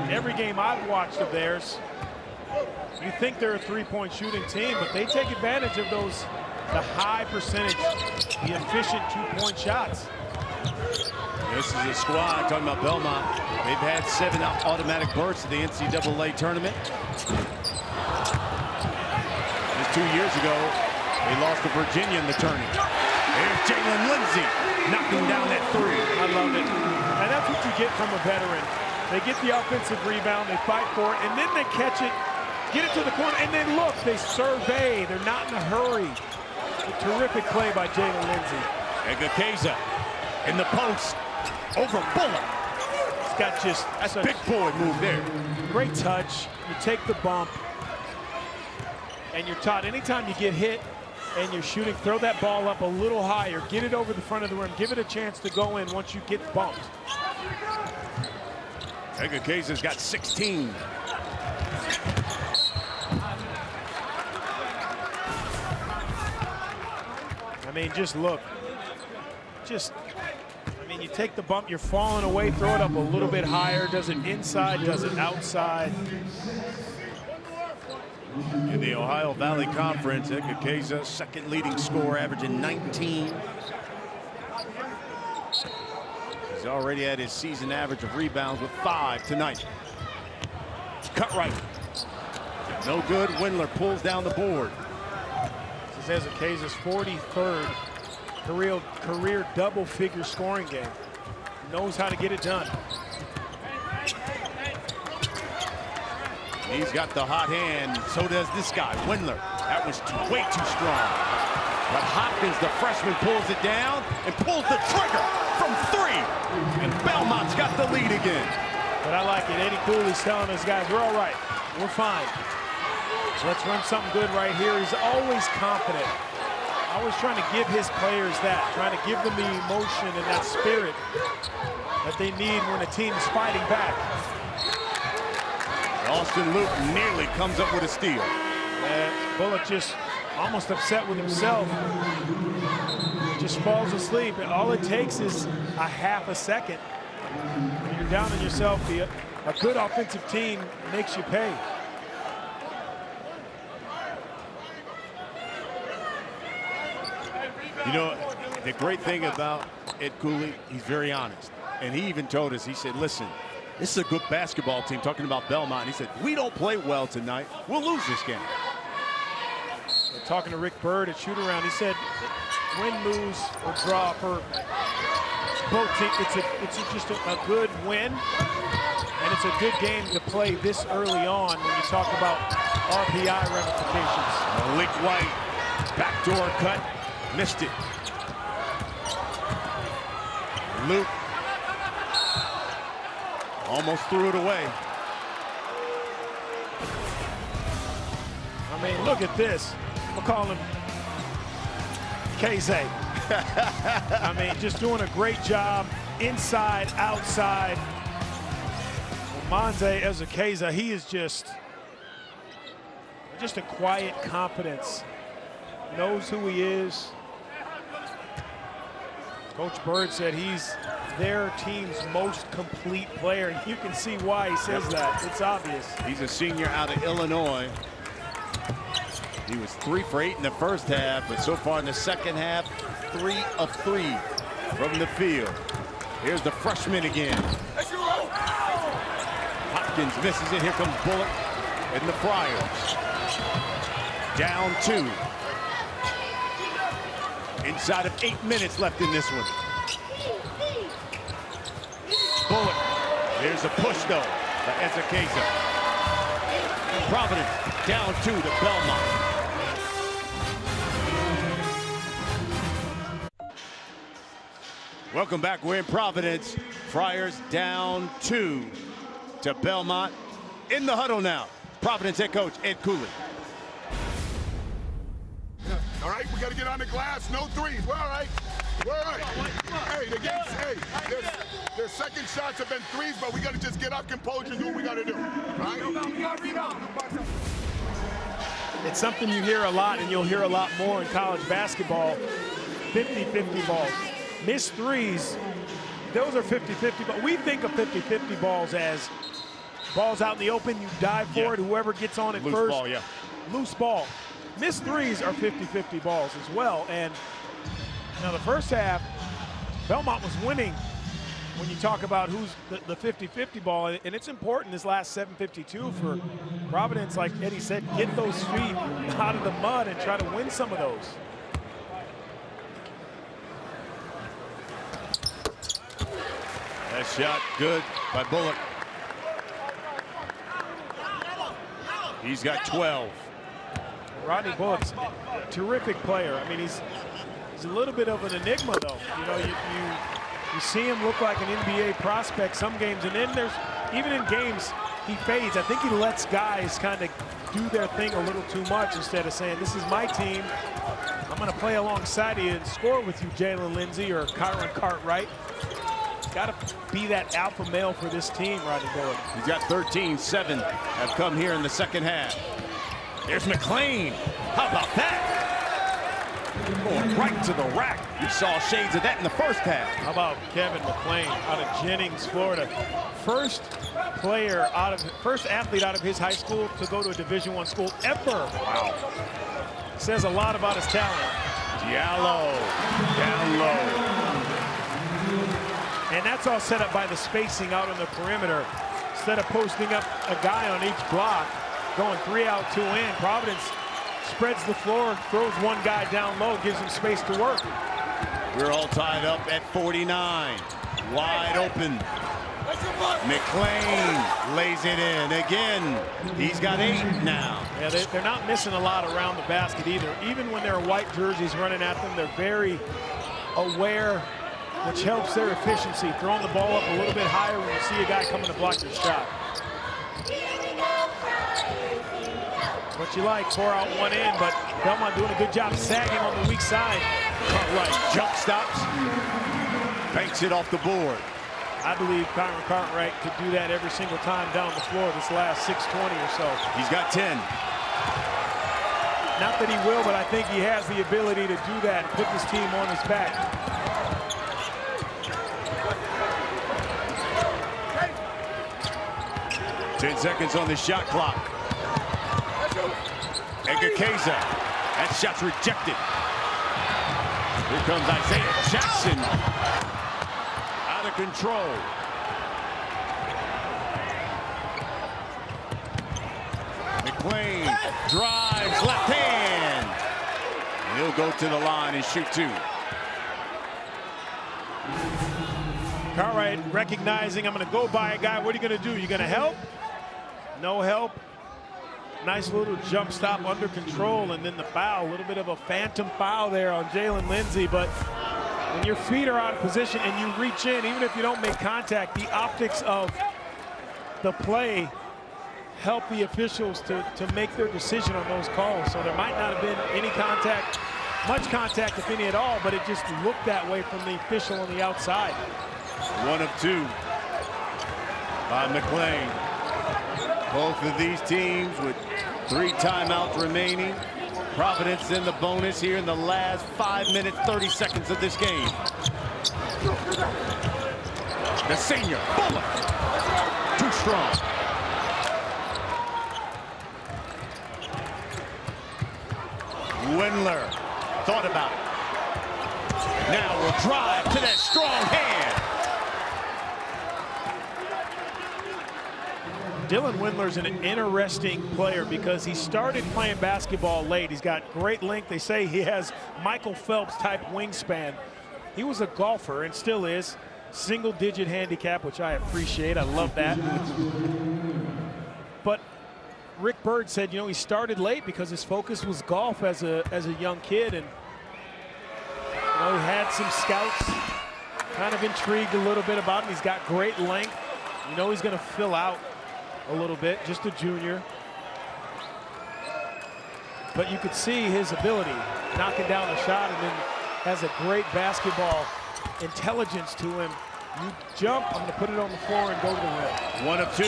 every game I've watched of theirs. You think they're a three-point shooting team, but they take advantage of those, the high percentage, the efficient two-point shots.
This is a squad, talking about Belmont. They've had 7 automatic berths at the NCAA tournament. Just 2 years ago, they lost to Virginia in the tourney. Here's Jalen Lindsey knocking down that 3.
I love it. And that's what you get from a veteran. They get the offensive rebound, they fight for it, and then they catch it, get it to the corner, and then look, they survey. They're not in a hurry. A terrific play by Jalen Lindsey.
Egakeza in the post over Bullock.
He's got just
that's a big boy move there.
Great touch. You take the bump, and you're taught anytime you get hit and you're shooting, throw that ball up a little higher, get it over the front of the rim, give it a chance to go in once you get bumped.
Egakeza's got 16.
I mean, just look. I mean, you take the bump, you're falling away, throw it up a little bit higher. Does it inside, does it outside?
In the Ohio Valley Conference, Egakeza, second leading scorer, averaging 19. He's already at his season average of rebounds with 5 tonight. Cut right. No good. Windler pulls down the board.
This is Egakeza's 43rd career double-figure scoring game. Knows how to get it done.
He's got the hot hand. So does this guy, Windler. That was way too strong. But Hopkins, the freshman, pulls it down and pulls the trigger from 3. And Belmont's got the lead again.
But I like it. Eddie Cooley's telling us, guys, we're all right. We're fine. Let's run something good right here. He's always confident. Always trying to give his players that, trying to give them the emotion and that spirit that they need when a team is fighting back.
Austin Luke nearly comes up with a steal.
Bullock just almost upset with himself. Just falls asleep. And all it takes is a half a second. When you're down on yourself, a good offensive team makes you pay.
You know, the great thing about Ed Cooley, he's very honest. And he even told us, he said, listen, this is a good basketball team, talking about Belmont. He said, we don't play well tonight, we'll lose this game.
Talking to Rick Byrd at shoot-around, he said, win, lose, or draw for both teams, it's just a good win, and it's a good game to play this early on when you talk about RPI ramifications.
Malik White, backdoor cut, missed it. Luke almost threw it away.
I mean, look at this. We'll call him KZ. I mean, just doing a great job inside, outside. Monze Ezekeza, he is just a quiet confidence. Knows who he is. Coach Byrd said he's their team's most complete player, and you can see why he says that. It's obvious.
He's a senior out of Illinois. He was 3 for 8 in the first half, but so far in the second half, 3 of 3 from the field. Here's the freshman again. Hopkins misses it. Here comes Bullock and the Friars. Down 2. Inside of 8 minutes left in this one. Bullock. There's a push though by Ezekeza. Providence down 2 to Belmont. Welcome back. We're in Providence. Friars down 2 to Belmont. In the huddle now, Providence head coach Ed Cooley.
All right, we got to get on the glass. No threes. We're all right. We're all right. Hey, the game's, hey, their second shots have been threes, but we got to just get our composure and do what we got to do. All right?
It's something you hear a lot, and you'll hear a lot more in college basketball. 50-50 balls. Missed threes, those are 50-50, but we think of 50-50 balls as balls out in the open, you dive for it, whoever gets on it
Loose
first.
Ball,
Loose ball. Missed threes are 50-50 balls as well. And now the first half, Belmont was winning when you talk about who's the 50-50 ball, and it's important this last 7:52 for Providence, like Eddie said, get those feet out of the mud and try to win some of those.
That shot good by Bullock. He's got 12.
Rodney Bullock's a terrific player. I mean, he's a little bit of an enigma, though. You know, you see him look like an NBA prospect some games, and then there's, even in games, he fades. I think he lets guys kind of do their thing a little too much instead of saying, this is my team. I'm going to play alongside you and score with you, Jalen Lindsey or Kyron Cartwright. Got to be that alpha male for this team, Rodney Bullock.
He's got 13, 7 have come here in the second half. There's McClain. How about that? Going right to the rack. You saw shades of that in the first half.
How about Kevin McClain out of Jennings, Florida? First athlete out of his high school to go to a Division I school ever.
Wow.
Says a lot about his talent.
Diallo down low.
And that's all set up by the spacing out on the perimeter. Instead of posting up a guy on each block, going 3 out, 2 in, Providence spreads the floor, throws one guy down low, gives him space to work.
We're all tied up at 49. Wide open. McClain lays it in again. He's got 8 now.
Yeah, they're not missing a lot around the basket either. Even when there are white jerseys running at them, they're very aware, which helps their efficiency, throwing the ball up a little bit higher when you see a guy coming to block your shot. What you like, 4 out, 1 in, but Belmont doing a good job sagging on the weak side.
Cartwright jump stops, banks it off the board.
I believe Kyron Cartwright could do that every single time down the floor this last 6:20 or so.
He's got 10.
Not that he will, but I think he has the ability to do that and put this team on his back.
Ten seconds on the shot clock. Ezekeza. That shot's rejected. Here comes Isaiah Jackson. Out of control. McClain drives left hand. And he'll go to the line and shoot two.
Cartwright recognizing I'm going to go by a guy. What are you going to do? You going to help? No help. Nice little jump stop under control, and then the foul. A little bit of a phantom foul there on Jalen Lindsey, but when your feet are out of position and you reach in, even if you don't make contact, the optics of the play help the officials to make their decision on those calls. So there might not have been any contact, much contact if any at all, but it just looked that way from the official on the outside.
1 of 2 by McClain. Both of these teams with 3 timeouts remaining. Providence in the bonus here in the last 5 minutes, 30 seconds of this game. The senior, bullet, too strong. Windler thought about it. Now will drive to that strong hand.
Dylan Windler's an interesting player because he started playing basketball late. He's got great length. They say he has Michael Phelps type wingspan. He was a golfer and still is. Single-digit handicap, which I appreciate. I love that. But Rick Byrd said, you know, he started late because his focus was golf as a young kid, and you know, he had some scouts kind of intrigued a little bit about him. He's got great length. You know, he's going to fill out a little bit, just a junior. But you could see his ability, knocking down the shot, and then has a great basketball intelligence to him. You jump, I'm going to put it on the floor and go to the rim.
1 of 2,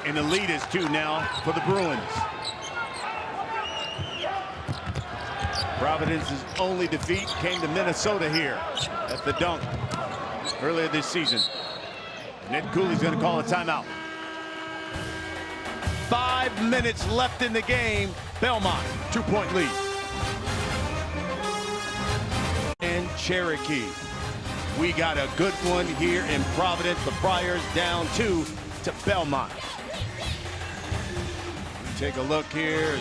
and the lead is 2 now for the Bruins. Providence's only defeat came to Minnesota here at the Dunk earlier this season. Ned Cooley's going to call a timeout. 5 minutes left in the game. Belmont, 2-point lead. And Cherokee. We got a good one here in Providence. The Friars down 2 to Belmont. Take a look here.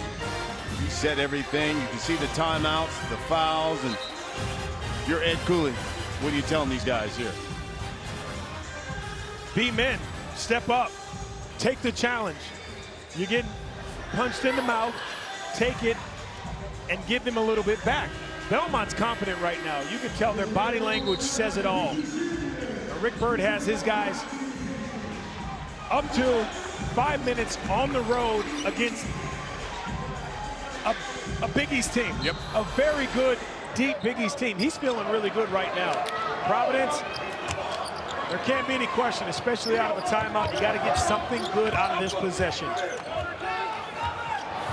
Reset everything. You can see the timeouts, the fouls, and you're Ed Cooley. What are you telling these guys here?
Be men. Step up. Take the challenge. You're getting punched in the mouth. Take it and give them a little bit back. Belmont's confident right now. You can tell their body language says it all. Rick Byrd has his guys up to 5 minutes on the road against a Big East team.
Yep.
A very good, deep Big East team. He's feeling really good right now. Providence, there can't be any question, especially out of a timeout. You got to get something good out of this possession.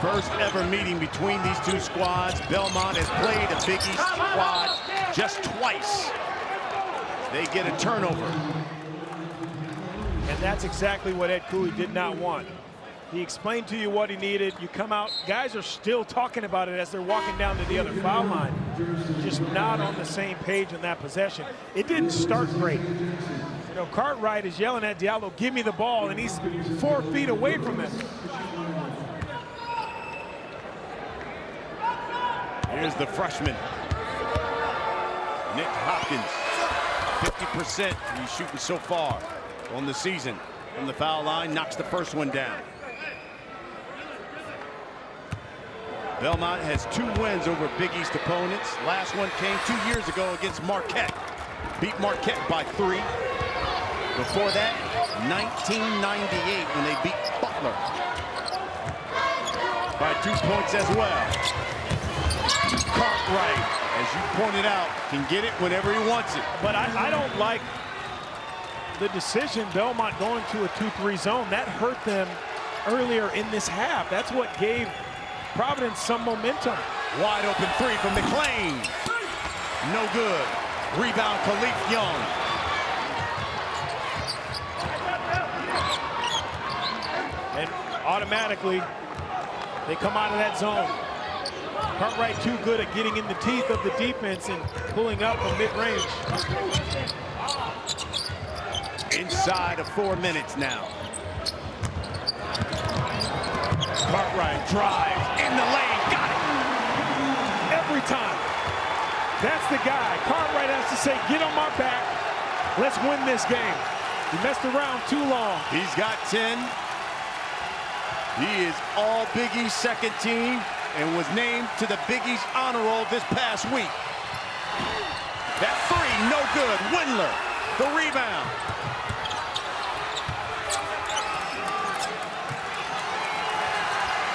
First ever meeting between these two squads. Belmont has played a Big East squad just twice. They get a turnover.
And that's exactly what Ed Cooley did not want. He explained to you what he needed. You come out, guys are still talking about it as they're walking down to the other foul line. Just not on the same page in that possession. It didn't start great. You know, Cartwright is yelling at Diallo, give me the ball, and he's 4 feet away from him.
Here's the freshman, Nick Hopkins. 50% he's shooting so far on the season. From the foul line, knocks the first one down. Belmont has 2 wins over Big East opponents. Last one came 2 years ago against Marquette. Beat Marquette by 3. Before that, 1998 when they beat Butler by 2 points as well. Cartwright, as you pointed out, can get it whenever he wants it.
But I don't like the decision, Belmont going to a 2-3 zone. That hurt them earlier in this half. That's what gave Providence some momentum.
Wide open 3 from McClain. No good. Rebound, Khalif Young.
And automatically, they come out of that zone. Cartwright too good at getting in the teeth of the defense and pulling up from mid-range.
Inside of 4 minutes now.
Cartwright drives in the lane, got it! Every time. That's the guy. Cartwright has to say, get on my back. Let's win this game. He messed around too long.
He's got 10. He is all Big East second team and was named to the Big East honor roll this past week. That three, no good. Windler, the rebound.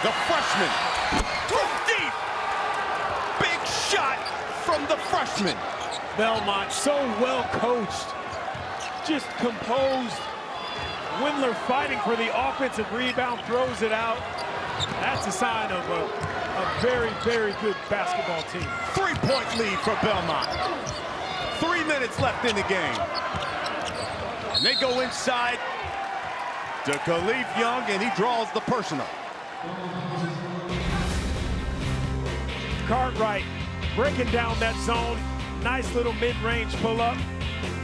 The freshman from deep. Big shot from the freshman.
Belmont so well coached, just composed. Windler fighting for the offensive rebound, throws it out. That's a sign of a very, very good basketball team.
3-point lead for Belmont. 3 minutes left in the game. And they go inside to Khalif Young, and he draws the personal.
Cartwright breaking down that zone. Nice little mid-range pull-up.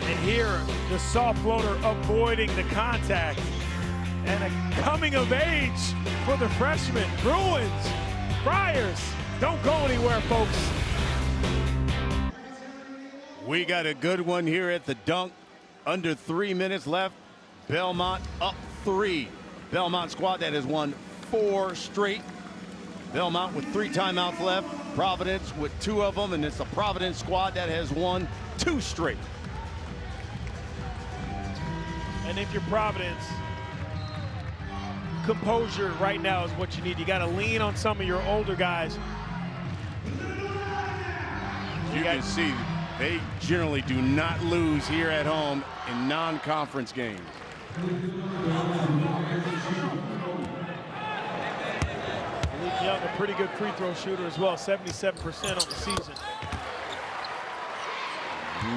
And here, the soft floater avoiding the contact. And a coming of age for the freshman. Bruins, Friars, don't go anywhere, folks.
We got a good one here at the dunk. Under 3 minutes left. Belmont up 3. Belmont squad that has won 4 straight. Belmont with 3 timeouts left. Providence with 2 of them, and it's the Providence squad that has won 2 straight.
And if you're Providence, composure right now is what you need. You got to lean on some of your older guys.
You can see they generally do not lose here at home in non-conference games.
Khalif Young, a pretty good free throw shooter as well, 77% on the season.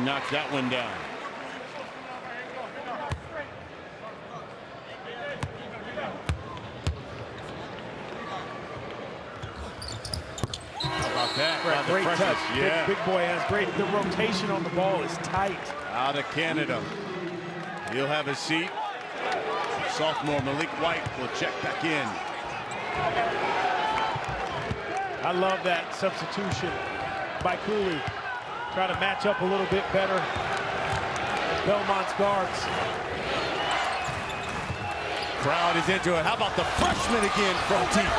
Knocks that one down. How about that?
Great touch.
Yeah.
Big boy has great. The rotation on the ball is tight.
Out of Canada. He'll have a seat. Sophomore Malik White will check back in.
I love that substitution by Cooley. Try to match up a little bit better. Belmont's guards.
Crowd is into it. How about the freshman again from deep?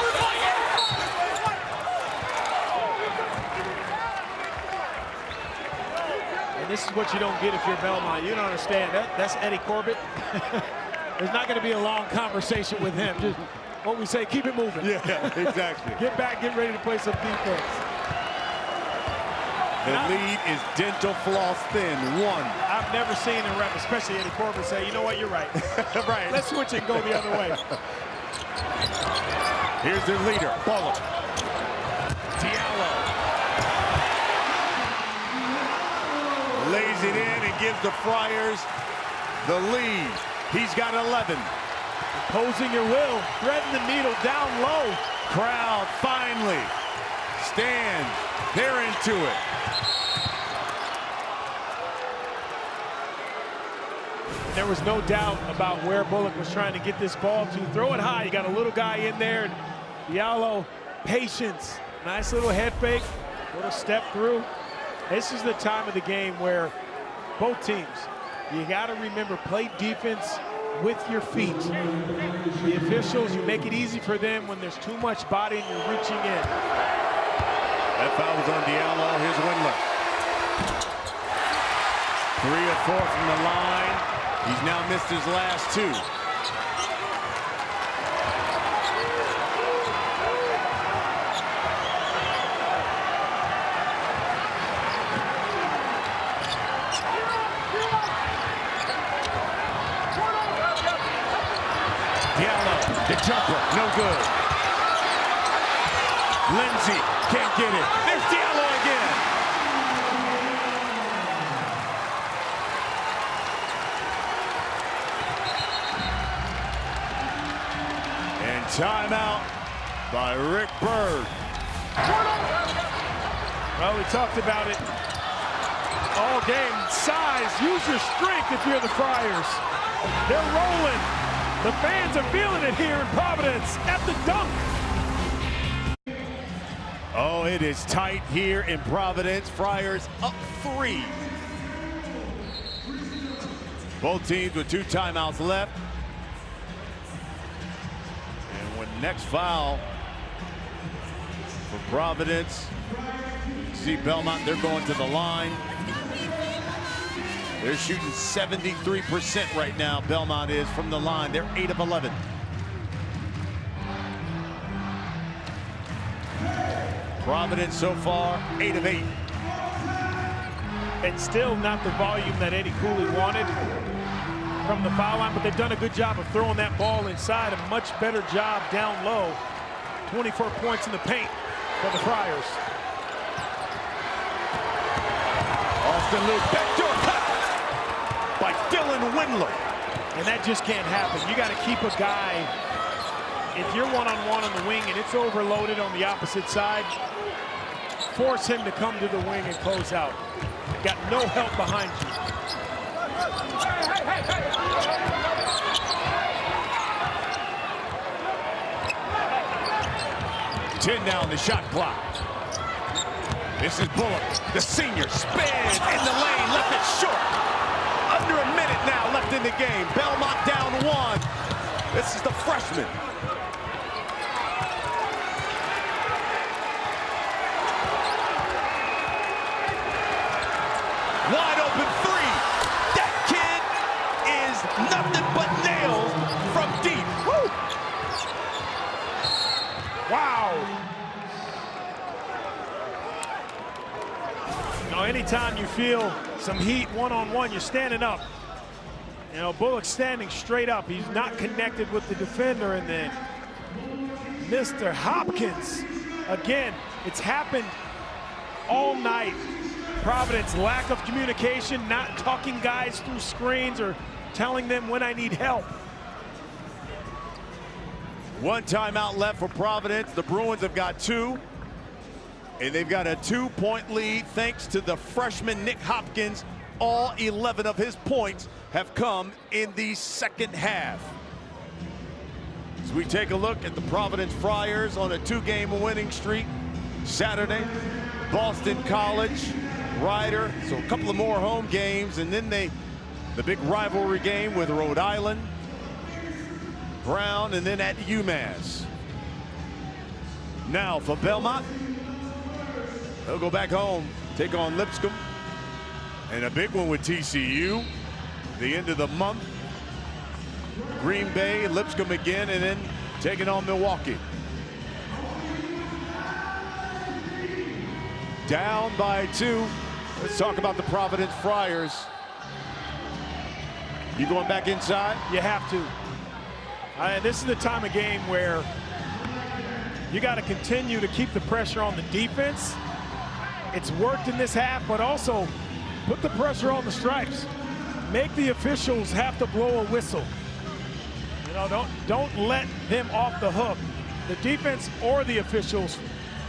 And this is what you don't get if you're Belmont. You don't understand. That's Eddie Corbett. There's not going to be a long conversation with him. Just what we say, keep it moving.
Yeah, exactly.
Get back, get ready to play some defense.
The lead is dental floss thin, 1.
I've never seen a rep, especially Eddie Corbett, say, you know what, you're right.
Right.
Let's switch it and go the other way.
Here's their leader, Bullock. Diallo. Lays it in and gives the Friars the lead. He's got 11.
Imposing your will, threading the needle down low.
Crowd finally stands. They're into it.
There was no doubt about where Bullock was trying to get this ball to. Throw it high. You got a little guy in there. Diallo, patience. Nice little head fake. Little step through. This is the time of the game where both teams, you got to remember, play defense with your feet. The officials, you make it easy for them when there's too much body and you're reaching in.
That foul was on Diallo. Here's Windler. 3 of 4 from the line. He's now missed his last 2. Diallo, the jumper, no good. Lindsay can't get it. There's Diallo again. And timeout by Rick Bird.
Well, we talked about it all game. Size, use your strength if you're the Friars. They're rolling. The fans are feeling it here in Providence at the dunk.
Oh, it is tight here in Providence. Friars up 3. Both teams with 2 timeouts left. And when next foul for Providence, you see Belmont, they're going to the line. They're shooting 73% right now, Belmont is, from the line. They're 8 of 11. Providence so far, 8 of 8.
And still not the volume that Eddie Cooley wanted from the foul line, but they've done a good job of throwing that ball inside. A much better job down low. 24 points in the paint for the Friars.
Austin Luke, backdoor cut by Dylan Windler.
And that just can't happen. You got to keep a guy, if you're one-on-one on the wing and it's overloaded on the opposite side, force him to come to the wing and close out. Got no help behind you.
10 down the shot clock. This is Bullock, the senior, spins in the lane, left it short. Under a minute now left in the game. Belmont down 1. This is the freshman. Wide open 3. That kid is nothing but nails from deep. Woo!
Wow. Now, anytime you feel some heat one-on-one, you're standing up. You know, Bullock's standing straight up. He's not connected with the defender. And then Mr. Hopkins, again, it's happened all night. Providence, lack of communication, not talking guys through screens or telling them when I need help.
1 timeout left for Providence. The Bruins have got 2. And they've got a 2-point lead thanks to the freshman Nick Hopkins. All 11 of his points have come in the second half. As we take a look at the Providence Friars on a 2-game winning streak. Saturday, Boston College, Ryder, so a couple of more home games, and then the big rivalry game with Rhode Island, Brown, and then at UMass. Now for Belmont, they'll go back home, take on Lipscomb, and a big one with TCU, the end of the month. Green Bay, Lipscomb again, and then taking on Milwaukee. Down by 2. Let's talk about the Providence Friars. You going back inside?
You have to. This is the time of game where you got to continue to keep the pressure on the defense. It's worked in this half, but also put the pressure on the stripes. Make the officials have to blow a whistle. You know, don't let them off the hook, the defense or the officials,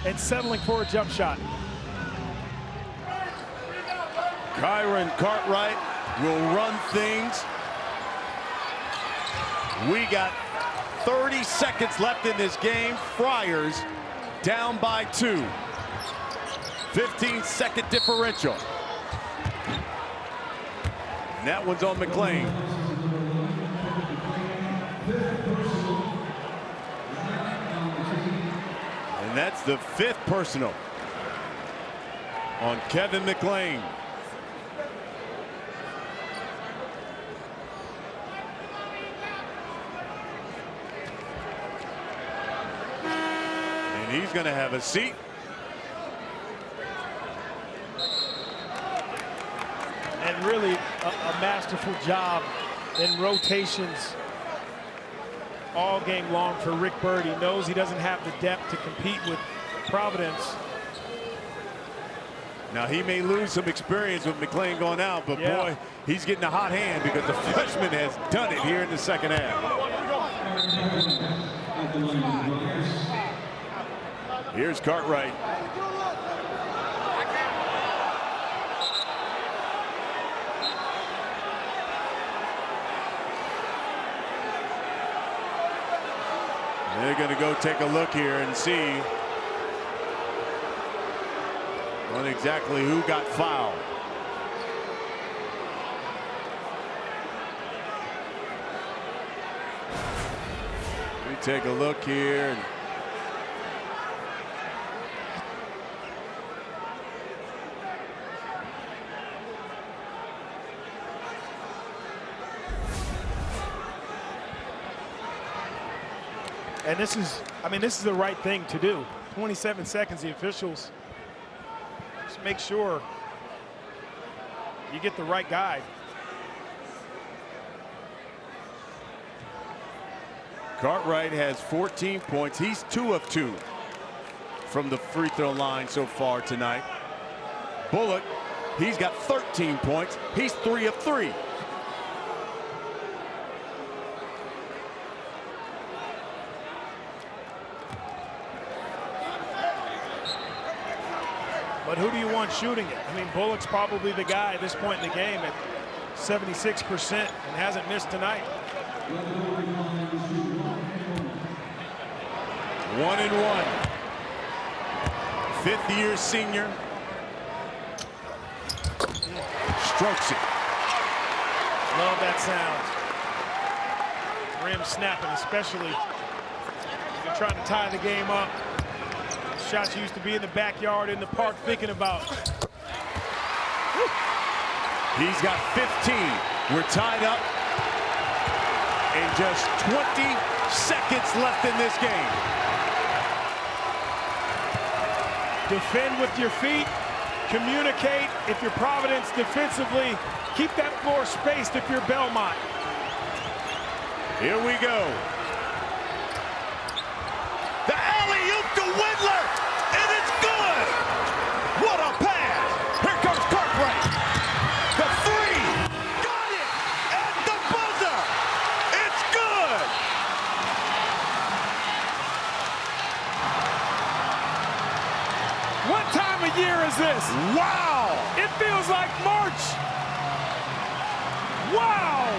and settling for a jump shot.
Kyron Cartwright will run things. We got 30 seconds left in this game. Friars down by 2. 15-second differential. And that one's on McLean. And that's the 5th personal on Kevin McLean. He's going to have a seat.
And really a masterful job in rotations all game long for Rick Byrd. He knows he doesn't have the depth to compete with Providence.
Now, he may lose some experience with McLean going out, but boy, he's getting a hot hand because the freshman has done it here in the second half. Here's Cartwright. They're going to go take a look here and see on exactly who got fouled. We take a look here.
And this is, I mean, this is the right thing to do. 27 seconds, the officials just make sure you get the right guy.
Cartwright has 14 points. He's 2 of 2 from the free throw line so far tonight. Bullock, he's got 13 points. He's 3 of 3.
But who do you want shooting it? I mean, Bullock's probably the guy at this point in the game at 76% and hasn't missed tonight.
1-1. Fifth-year senior. Strokes it.
Love that sound. Rim snapping, especially if you're trying to tie the game up. Shots used to be in the backyard in the park thinking about.
He's got 15. We're tied up. And just 20 seconds left in this game.
Defend with your feet. Communicate if you're Providence defensively. Keep that floor spaced if you're Belmont.
Here we go. The alley-oop to Whittler, and it's good. What a pass. Here comes Cartwright. The three. Got it at the buzzer. It's good.
What time of year is this?
Wow.
It feels like March. Wow.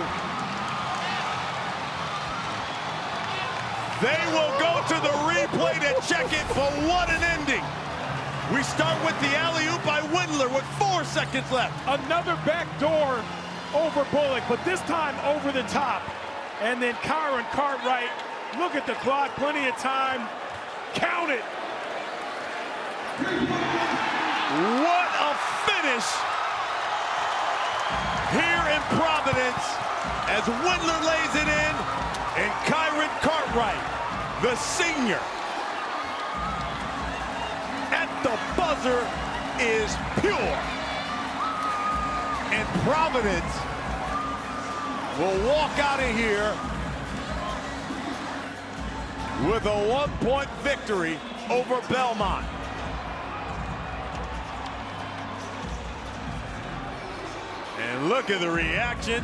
They will go to the replay to check it, but what an ending. We start with the alley-oop by Whittler with 4 seconds left.
Another back door over Bullock, but this time over the top. And then Kyron Cartwright, look at the clock, plenty of time. Count it.
What a finish here in Providence as Whittler lays it in, and Kyron Cartwright, the senior, at the buzzer is pure. And Providence will walk out of here with a 1-point victory over Belmont. And look at the reaction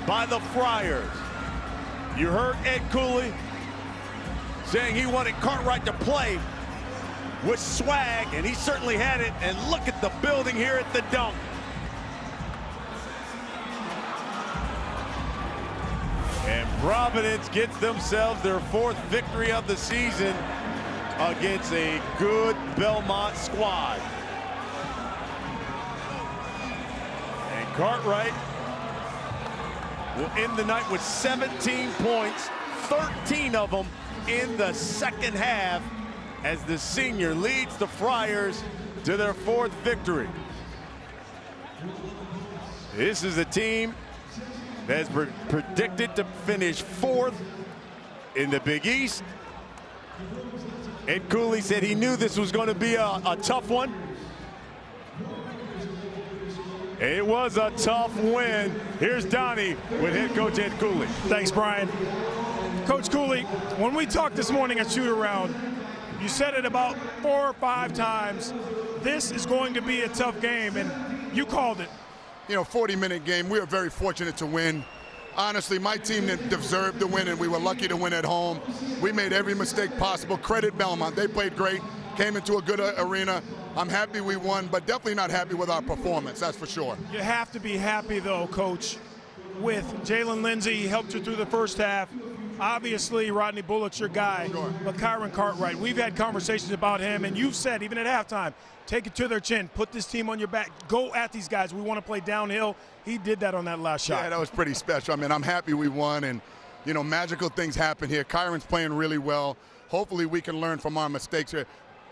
by the Friars. You heard Ed Cooley saying he wanted Cartwright to play with swag, and he certainly had it. And look at the building here at the dunk. And Providence gets themselves their 4th victory of the season against a good Belmont squad. And Cartwright will end the night with 17 points, 13 of them in the second half, as the senior leads the Friars to their 4th victory. This is a team that's predicted to finish 4th in the Big East. Ed Cooley said he knew this was going to be a tough one. It was a tough win. Here's Donnie with head coach Ed Cooley.
Thanks, Brian. Coach Cooley, when we talked this morning at shoot-around, you said it about 4 or 5 times. This is going to be a tough game, and you called it.
You know, 40-minute game. We were very fortunate to win. Honestly, my team deserved to win, and we were lucky to win at home. We made every mistake possible. Credit Belmont. They played great. came into a good arena. I'm happy we won, but definitely not happy with our performance, that's for sure.
You have to be happy, though, Coach, with Jalen Lindsey. He helped you through the first half. Obviously, Rodney Bullock's your guy,
Sure.
but Kyron Cartwright, we've had conversations about him, and you've said, even at halftime, take it to their chin, put this team on your back, go at these guys. We want to play downhill. He did that on that last shot.
Yeah, that was pretty special. I mean, I'm happy we won, and, you know, magical things happen here. Kyron's playing really well. Hopefully we can learn from our mistakes here.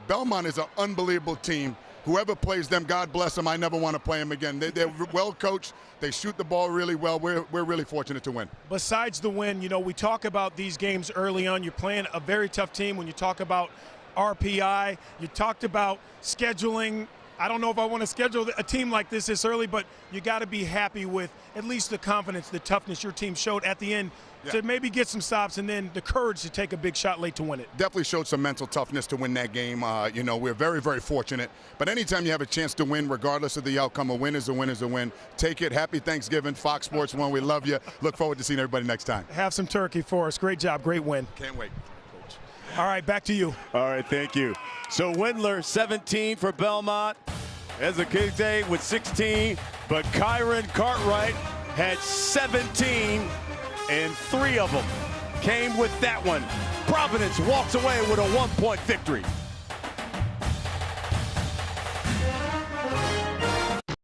Belmont is an unbelievable team. Whoever plays them, God bless them. I never want to play them again. They're well coached. They shoot the ball really well. We're really fortunate to win.
Besides the win, you know, we talk about these games early on. You're playing a very tough team. When you talk about RPI, you talked about scheduling. I don't know if I want to schedule a team like this early, but you got to be happy with at least the confidence, the toughness your team showed at the end to maybe get some stops, and then the courage to take a big shot late to win it.
Definitely showed some mental toughness to win that game. You know, we're very, very fortunate. But anytime you have a chance to win, regardless of the outcome, a win is a win is a win. Take it. Happy Thanksgiving. Fox Sports 1, we love you. Look forward to seeing everybody next time.
Have some turkey for us. Great job. Great win.
Can't wait.
All right, back to you.
All right, thank you. So Windler, 17 for Belmont. Ezekete with 16, but Kyron Cartwright had 17, and 3 of them came with that one. Providence walks away with a 1-point victory.